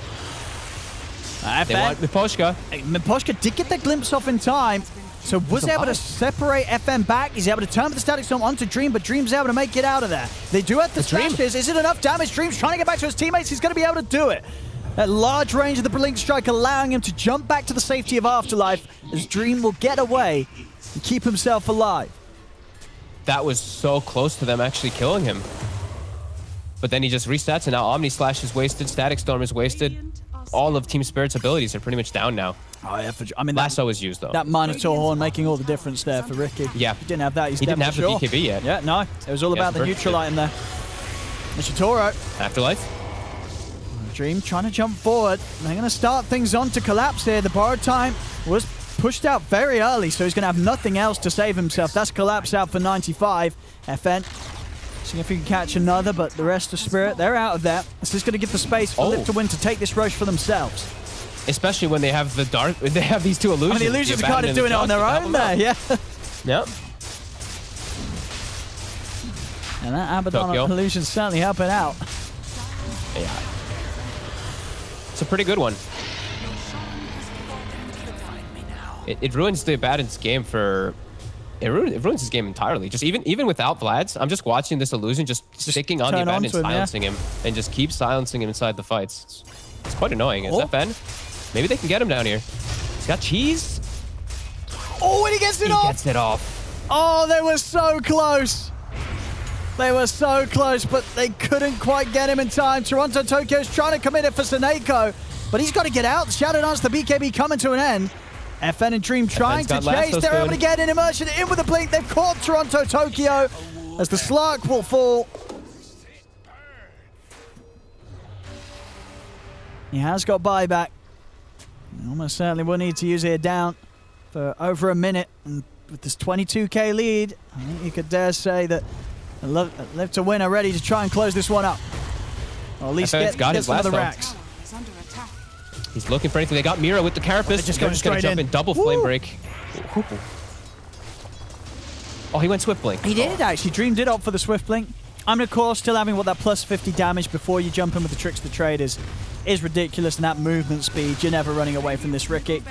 A: They
B: FN.
A: want Miposhka.
B: Miposhka did get the glimpse off in time, so was able to separate FN back. He's able to turn with the Static Storm onto Dream, but Dream's able to make it out of there. They do have the slashes. Is it enough damage? Dream's trying to get back to his teammates. He's going to be able to do it. At large range of the Blink Strike, allowing him to jump back to the safety of Afterlife, as Dream will get away and keep himself alive.
A: That was so close to them actually killing him. But then he just restats, and now Omni Slash is wasted, Static Storm is wasted. All of Team Spirit's abilities are pretty much down now.
B: Oh, yeah, I mean,
A: Lasso is used, though.
B: That Minotaur Horn making all the difference there for Ricky.
A: Yeah.
B: He didn't have that.
A: He didn't have the BKB yet.
B: Yeah, no. It was all about the neutral item there. Minotauro.
A: Afterlife.
B: Dream trying to jump forward. They're going to start things on to collapse here. The borrowed time was pushed out very early, so he's going to have nothing else to save himself. That's collapse out for 95. FN. Seeing if he can catch another, but the rest of Spirit, they're out of there. This is going to give the space for Live to Win to take this Roche for themselves.
A: Especially when they have the dark, they have these two illusions.
B: I mean, the illusions are kind of doing it on their own there, yeah.
A: Yep.
B: And that Abaddon illusion certainly helping out.
A: Yeah. It's a pretty good one. It ruins the Abaddon's game for... It ruins his game entirely. Just even without Vlad's, I'm just watching this illusion, just sticking on the Abaddon and silencing him, and just keep silencing him inside the fights. It's quite annoying. Is that Ben? Maybe they can get him down here. He's got cheese.
B: Oh, and he gets it off.
A: He gets it off.
B: Oh, they were so close. They were so close, but they couldn't quite get him in time. Toronto Tokyo's trying to commit it for Seneko, but he's got to get out. Shadow Dance, the BKB coming to an end. FN and Dream trying to chase. They're able to get in immersion in with the blink. They've caught Toronto Tokyo as the Slark will fall. He has got buyback. Almost certainly will need to use it down for over a minute. And with this 22k lead, I think you could dare say that Live to Win are ready to try and close this one up. Or at least get some of the racks.
A: He's looking for anything. They got Mira with the Carapace.
B: Just going to
A: jump in. Double flame break. Oh, he went Swift Blink.
B: He did, actually. Dream did opt for the Swift Blink. I mean, of course, still having what that plus 50 damage before you jump in with the Tricks the Trade is ridiculous, and that movement speed, you're never running away from this, Ricky.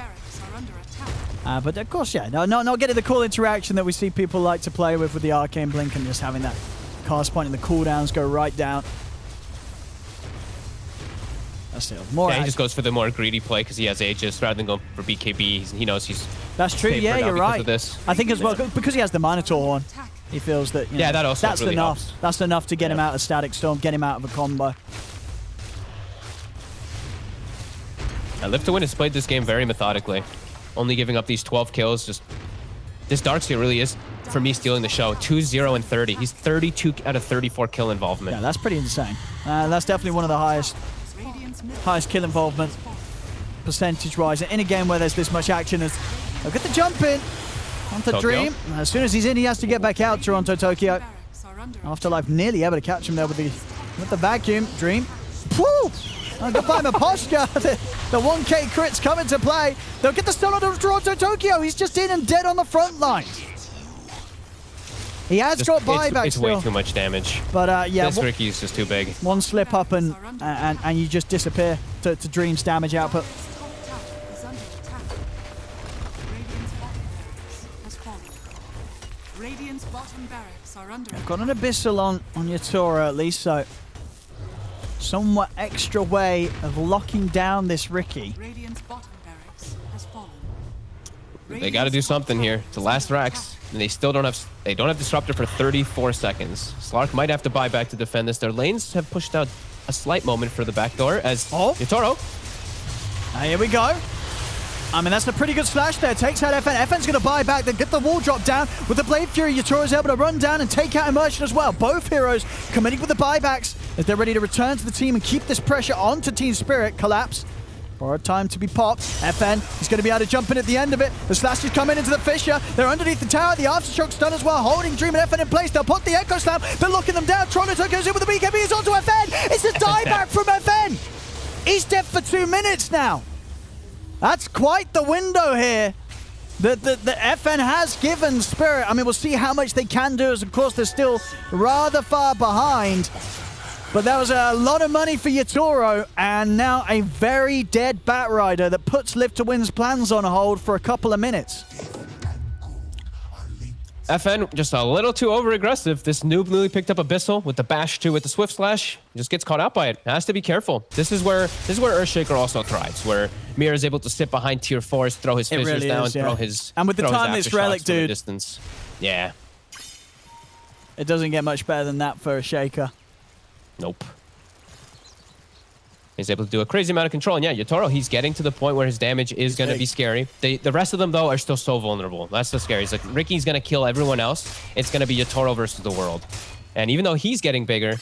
B: But of course, yeah, not getting the cool interaction that we see people like to play with the Arcane Blink and just having that cast point and the cooldowns go right down.
A: More he just goes for the more greedy play because he has Aegis rather than going for BKB. He knows he's...
B: That's true, yeah, you're right. I think as well, because he has the Minotaur Horn, he feels that,
A: yeah, that also
B: that's
A: really
B: enough.
A: helps.
B: That's enough to get him out of Static Storm, get him out of a combo.
A: Live to Win has played this game very methodically, only giving up these 12 kills. Just this Darkseer really is, for me, stealing the show. 2-0 and 30. He's 32 out of 34 kill involvement.
B: Yeah, that's pretty insane. That's definitely one of the highest kill involvement percentage-wise in a game where there's this much action. Look at the jump in onto Dream. As soon as he's in, he has to get back out. Toronto Tokyo. Afterlife nearly able to catch him there with the vacuum. Dream. Woo! Goodbye, Miposhka. The 1k crits come into play. They'll get the stun on Toronto Tokyo. He's just in and dead on the front line. He has got buyback
A: it's
B: still.
A: Way too much damage.
B: But yeah,
A: this Ricky's just too big.
B: One slip up and you just disappear to Dream's damage output. I've got an Abyssal on your Tora at least, so somewhat extra way of locking down this Ricky.
A: They got to do something here. It's the last Rax, and they don't have Disruptor for 34 seconds. Slark might have to buy back to defend this. Their lanes have pushed out a slight moment for the backdoor as Yotaro.
B: Here we go. I mean, that's a pretty good slash there. Takes out FN. FN's going to buy back, then get the wall drop down. With the Blade Fury, Yotoro's able to run down and take out Immersion as well. Both heroes committing with the buybacks as they're ready to return to the team and keep this pressure onto Team Spirit. Collapse. Borrowed time to be popped. FN is going to be able to jump in at the end of it. The slash is coming into the Fissure. They're underneath the tower. The Aftershock stun as well, holding Dream and FN in place. They'll put the Echo Slam. They're locking them down. Toronto Tokyo's in with the BKB. He's onto FN. It's a dieback from FN. He's dead for 2 minutes now. That's quite the window here. The FN has given Spirit. I mean, we'll see how much they can do, as of course they're still rather far behind. But that was a lot of money for Yatoro, and now a very dead Batrider that puts Live to Win's plans on hold for a couple of minutes.
A: FN just a little too over-aggressive. This noob newly picked up Abyssal with the Bash 2 with the Swift Slash. Just gets caught out by it. Has to be careful. This is where Earthshaker also thrives, where Mir is able to sit behind tier 4s, throw his fissures
B: really
A: down,
B: is, yeah.
A: throw his
B: and with the timeless relic, dude.
A: Distance. Yeah.
B: It doesn't get much better than that for a Shaker.
A: Nope. He's able to do a crazy amount of control. And yeah, Yatoro, he's getting to the point where his damage is going to be scary. The rest of them, though, are still so vulnerable. That's the scary. It's like Ricky's going to kill everyone else. It's going to be Yatoro versus the world. And even though he's getting bigger,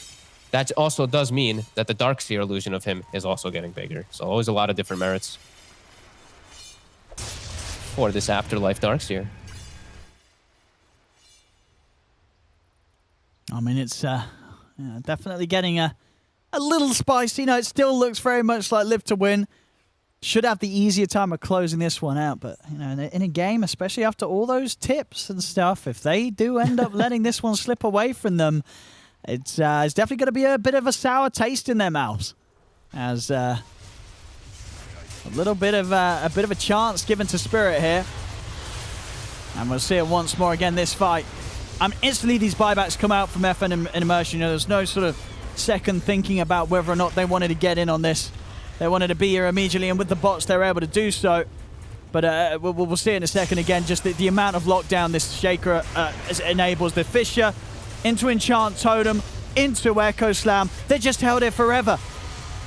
A: that also does mean that the Darkseer illusion of him is also getting bigger. So always a lot of different merits for this Afterlife Darkseer.
B: I mean, it's definitely getting a little spicy. No, it still looks very much like Live to Win. Should have the easier time of closing this one out, but you know, in a game, especially after all those tips and stuff, if they do end up letting this one slip away from them, it's definitely going to be a bit of a sour taste in their mouths. As a little bit of a chance given to Spirit here, and we'll see it once more again this fight. Instantly these buybacks come out from FN and Immersion. You know, there's no sort of second thinking about whether or not they wanted to get in on this. They wanted to be here immediately, and with the bots they're able to do so. But we'll see in a second again, just the amount of lockdown this Shaker enables. The Fissure into Enchant Totem, into Echo Slam. They just held it forever.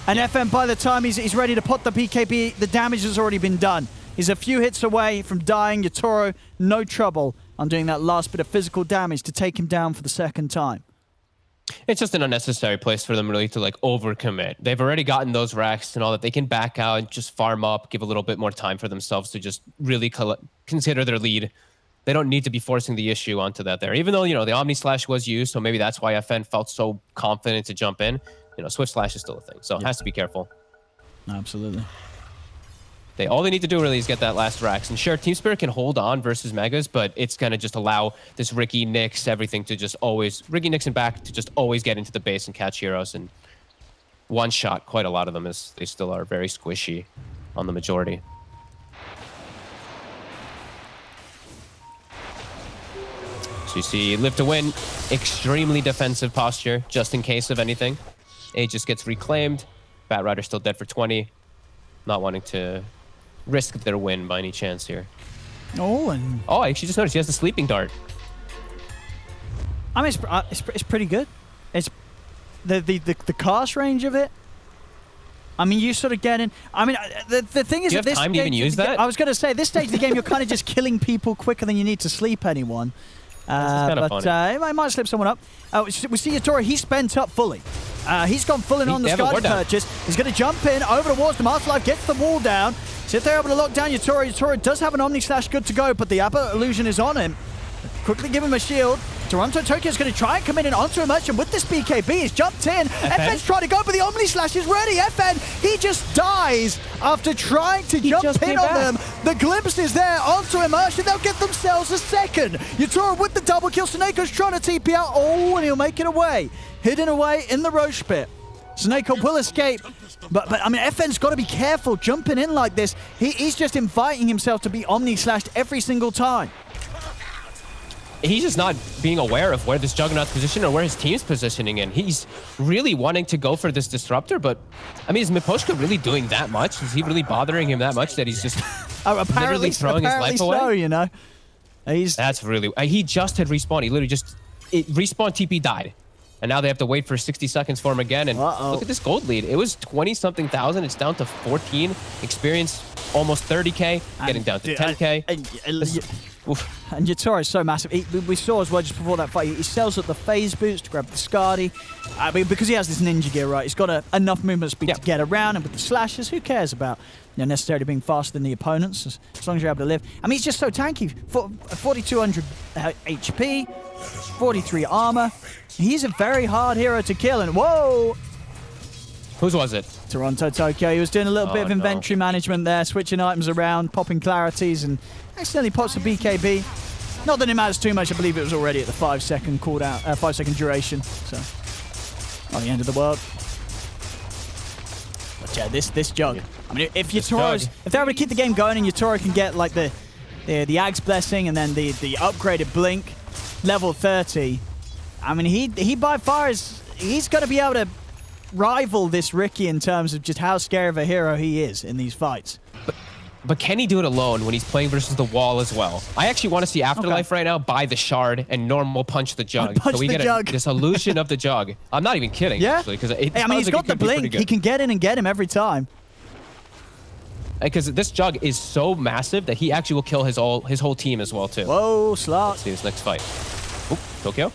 B: And FN, by the time he's ready to put the BKB, the damage has already been done. He's a few hits away from dying. Yatoro, no trouble on doing that last bit of physical damage to take him down for the second time.
A: It's just an unnecessary place for them really to like overcommit. They've already gotten those racks and all that. They can back out and just farm up, give a little bit more time for themselves to just really consider their lead. They don't need to be forcing the issue onto that there. Even though, you know, the Omni Slash was used, so maybe that's why FN felt so confident to jump in. You know, Swift Slash is still a thing, so it has to be careful.
B: Absolutely.
A: All they need to do really is get that last racks. And sure, Team Spirit can hold on versus Megas, but it's going to just allow this Ricky, Nyx, everything to just always... Ricky, Nyx, and back to just always get into the base and catch heroes. And one-shot quite a lot of them, as they still are very squishy on the majority. So you see Live to Win, extremely defensive posture, just in case of anything. Aegis gets reclaimed. Batrider still dead for 20. Not wanting to risk their win by any chance here.
B: Oh, and
A: I actually just noticed he has the sleeping dart.
B: I mean, it's pretty good. It's the cast range of it. I mean, you sort of get in. I mean, the thing is,
A: do you have time to even use that?
B: I was going to say, this stage of the game, you're kind of just killing people quicker than you need to sleep anyone. But I might slip someone up. We see Yatoro, he's spent up fully. He's gone full in on the Scarlet purchase. He's going to jump in over towards the Afterlife, gets the wall down. See if they're able to lock down Yatoro. Yatoro does have an Omni Slash good to go, but the Abba illusion is on him. Quickly give him a shield. Toronto Tokyo's going to try and come in and onto Immersion with this BKB. He's jumped in. FN's trying to go, but the Omni Slash is ready. FN, he just dies after trying to jump in on them. The glimpse is there onto Immersion. They'll get themselves a second. Yatoro with the double kill. Suneiko's trying to TP out. Oh, and he'll make it away. Hidden away in the Roche pit. Suneiko will escape. But I mean, FN's got to be careful jumping in like this. He's just inviting himself to be Omni Slashed every single time.
A: He's just not being aware of where this Juggernaut's position or where his team's positioning in. He's really wanting to go for this Disruptor, but I mean, is Miposhka really doing that much? Is he really bothering him that much that he's just literally throwing his life away?
B: So, you know.
A: That's really... He just had respawned. He literally just... Respawn TP died. And now they have to wait for 60 seconds for him again. And look at this gold lead. It was 20-something thousand. It's down to 14. Experience almost 30K. Getting down to 10K.
B: And Yatoro is so massive. We saw as well just before that fight, he sells up the phase boots to grab the Skadi. I mean, because he has this ninja gear, right? He's got enough movement speed to get around, and with the slashes, who cares about necessarily being faster than the opponents, as long as you're able to live. I mean, he's just so tanky. 4,200 HP, 43 armor. He's a very hard hero to kill, and whoa!
A: Whose was it?
B: Toronto Tokyo. He was doing a little bit of
A: no.
B: inventory management there, switching items around, popping clarities, and accidentally pops a BKB. Not that it matters too much. I believe it was already at the 5-second cooldown, 5-second duration. So, not the end of the world. But yeah, this jug. I mean, if they're able to keep the game going and Yatoro can get like the Ag's Blessing and then the upgraded Blink, level 30. I mean, he by far he's going to be able to rival this Ricky in terms of just how scary of a hero he is in these fights.
A: But can he do it alone when he's playing versus the wall as well? I actually want to see Afterlife right now buy the shard and normal punch the jug.
B: Punch
A: so we
B: the
A: get
B: jug.
A: this illusion of the jug. I'm not even kidding, actually.
B: Hey, I mean, he's got the blink. He can get in and get him every time.
A: Because this jug is so massive that he actually will kill his whole team as well, too.
B: Whoa, Slark.
A: Let's see this next fight. Oop, Tokyo.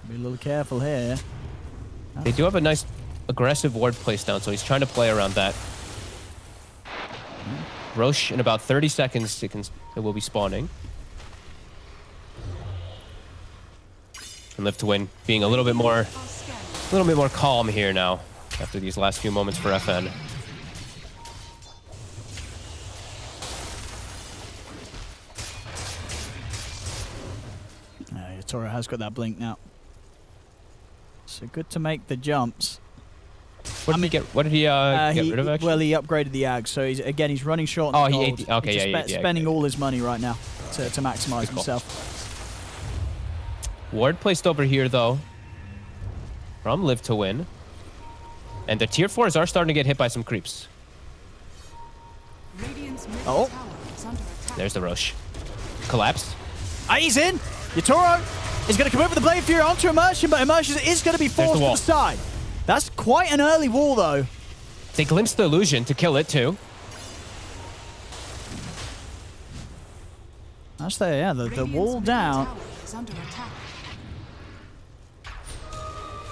B: Be a little careful here.
A: They do have a nice aggressive ward place down, so he's trying to play around that. Roche, in about 30 seconds, it will be spawning. And Live to Win being a little bit more calm here now after these last few moments for FN.
B: Yatoro has got that blink now. So good to make the jumps.
A: What did he get rid of, actually?
B: Well, he upgraded the Ag, so he's running short on gold. He's spending all his money right now to maximize himself.
A: Ward placed over here, though, from Live to Win. And the tier 4s are starting to get hit by some creeps.
B: Oh.
A: There's the Roche. Collapse.
B: He's in. Yatoro is going to come over the Blade Fury onto Immersion, but Immersion is going to be forced to the side. That's quite an early wall, though.
A: They glimpsed the illusion to kill it, too.
B: That's the wall down.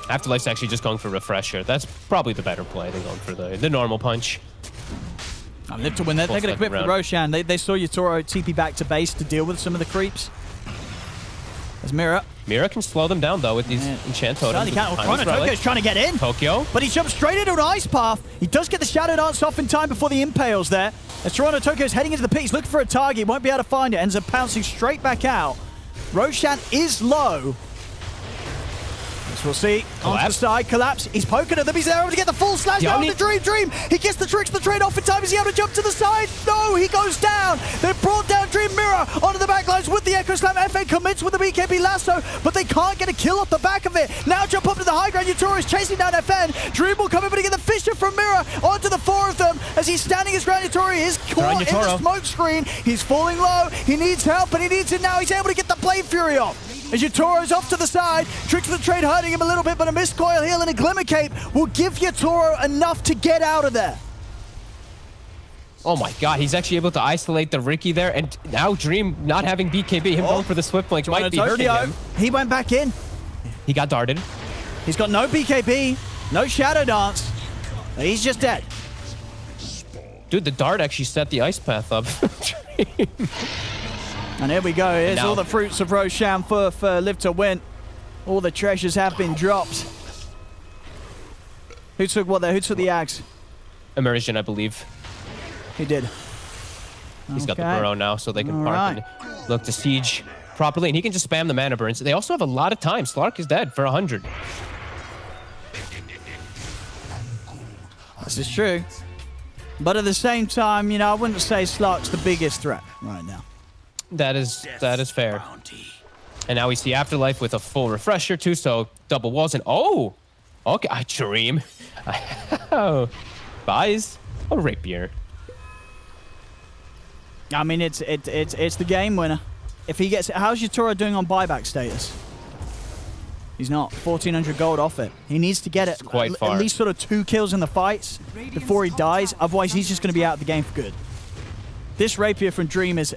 A: Afterlife's actually just going for Refresher. That's probably the better play than going for the normal punch.
B: Live to Win. They're going to commit for Roshan. They saw Yatoro TP back to base to deal with some of the creeps. There's Mira.
A: Mira can slow them down, though, with these enchant totems.
B: Tokyo's trying to get in.
A: Tokyo.
B: But he jumps straight into an ice path. He does get the Shadow Dance off in time before the impales there. As Toronto Tokyo's heading into the pit, he's looking for a target. Won't be able to find it. Ends up pouncing straight back out. Roshan is low. As we'll see. Onto the side. Collapse. He's poking at them. He's able to get the full slash down with the Dream. He gets the tricks, the trade off in time. Is he able to jump to the side? No, he goes down. They've brought down Dream Mirror onto the backlines with the Echo Slam. FA commits with the BKB lasso, but they can't get a kill off the back of it. Now jump up to the high ground. Yatoro is chasing down FN. Dream will come in, but he get the Fisher from Mirror onto the 4 of them as he's standing his ground. Yatoro is caught in the smoke screen. He's falling low. He needs help, and he needs it now. He's able to get the Blade Fury off. As Yatoro's off to the side, tricks of the trade hurting him a little bit, but a missed coil heal and a Glimmer Cape will give Yatoro enough to get out of there.
A: Oh my god, he's actually able to isolate the Ricky there, and now Dream not having BKB, him going for the Swift Blink might be hurting him.
B: He went back in.
A: He got darted.
B: He's got no BKB, no Shadow Dance. He's just dead.
A: Dude, the dart actually set the ice path up.
B: And here we go. Here's all the fruits of Roshan for Live to Win. All the treasures have been dropped. Who took what there? Who took the axe?
A: Immersion, I believe.
B: He did.
A: He's got the burrow now, so they can park and look to siege properly. And he can just spam the mana burns. They also have a lot of time. Slark is dead for 100.
B: This is true. But at the same time, you know, I wouldn't say Slark's the biggest threat right now.
A: That is fair. And now we see Afterlife with a full refresher too, so double walls and okay, I Dream. Buys a rapier.
B: I mean, it's the game winner. If he gets, how's Yatoro doing on buyback status? He's not. 1,400 gold off it. He needs to get it
A: quite far.
B: At least sort of 2 kills in the fights before he dies. Otherwise, he's just going to be out of the game for good. This rapier from Dream is.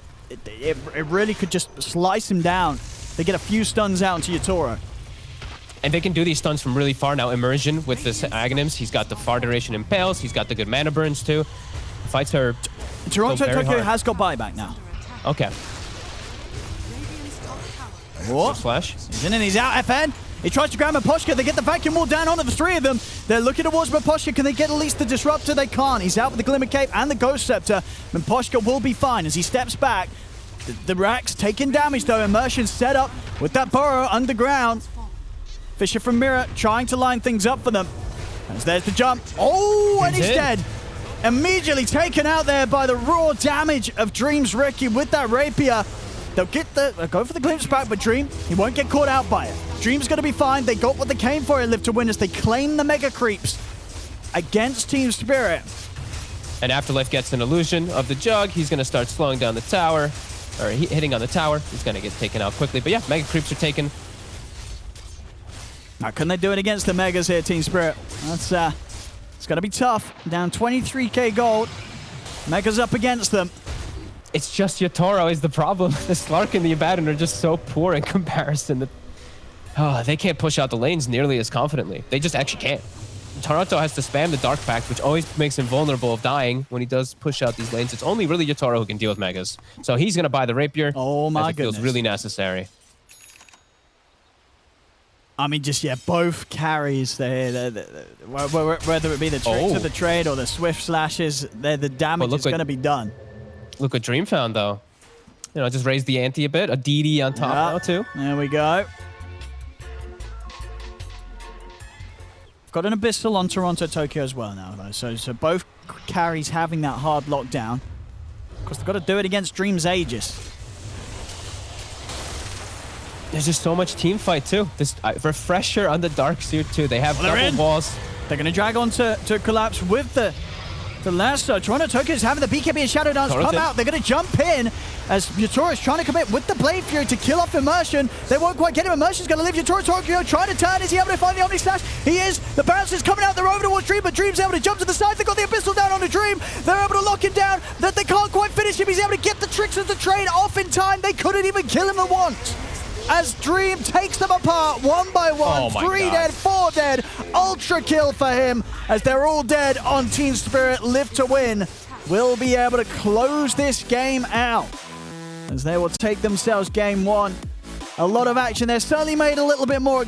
B: It really could just slice him down. They get a few stuns out into Yatoro.
A: And they can do these stuns from really far now. Immersion with this Aghanims. He's got the far duration impales. He's got the good mana burns too. Fights are
B: Toronto Tokyo has got buyback now.
A: Okay.
B: What?
A: Slash.
B: He's in and he's out, FN. He tries to grab Miposhka. They get the vacuum wall down onto the three of them. They're looking towards Miposhka. Can they get at least the Disruptor? They can't. He's out with the Glimmer Cape and the Ghost Scepter. Miposhka will be fine as he steps back. The Rax taking damage, though. Immersion set up with that burrow underground. Fisher from Mirror trying to line things up for them. As there's the jump. Oh, and he's dead. Immediately taken out there by the raw damage of Dream's Ricky with that Rapier. They'll go for the glimpse back, but Dream, he won't get caught out by it. Dream's going to be fine. They got what they came for in Live to Win as they claim the Mega Creeps against Team Spirit.
A: And Afterlife gets an illusion of the Jug. He's going to start slowing down the tower, or hitting on the tower. He's going to get taken out quickly. But yeah, Mega Creeps are taken.
B: Now, can they do it against the Megas here, Team Spirit? That's it's going to be tough. Down 23k gold. Megas up against them.
A: It's just Yotaro is the problem. The Slark and the Abaddon are just so poor in comparison. That they can't push out the lanes nearly as confidently. They just actually can't. Toronto has to spam the Dark Pact, which always makes him vulnerable of dying when he does push out these lanes. It's only really Yotaro who can deal with Megas. So he's going to buy the Rapier.
B: Oh my goodness.
A: Feels really necessary.
B: I mean, just, yeah, both carries, whether it be the tricks of the trade or the swift slashes, the damage is going to be done.
A: Look what Dream found, though. You know, just raise the ante a bit. A DD on top now, too.
B: There we go. Got an Abyssal on Toronto, Tokyo as well now, though. So both carries having that hard lockdown. Of course, they've got to do it against Dream's Aegis. There's just so much team fight, too. This refresher on the Darkseer, too. They have double walls. They're going to drag on to Collapse with the lasso. Toronto Tokyo is having the BKB and Shadow Dance come out. They're going to jump in as Yotaro is trying to commit with the Blade Fury to kill off Immersion. They won't quite get him. Immersion's going to leave Yotaro Tokyo. Try to turn. Is he able to find the Omni Slash? He is. The bounce is coming out. They're over towards Dream, but Dream's able to jump to the side. They got the Abyssal down on the Dream. They're able to lock him down. That they can't quite finish him. He's able to get the tricks of the trade off in time. They couldn't even kill him at once. As Dream takes them apart one by one. 3 dead, 4 dead. Ultra kill for him as they're all dead on Team Spirit. Live to Win will be able to close this game out as they will take themselves game 1. A lot of action there. Certainly made a little bit more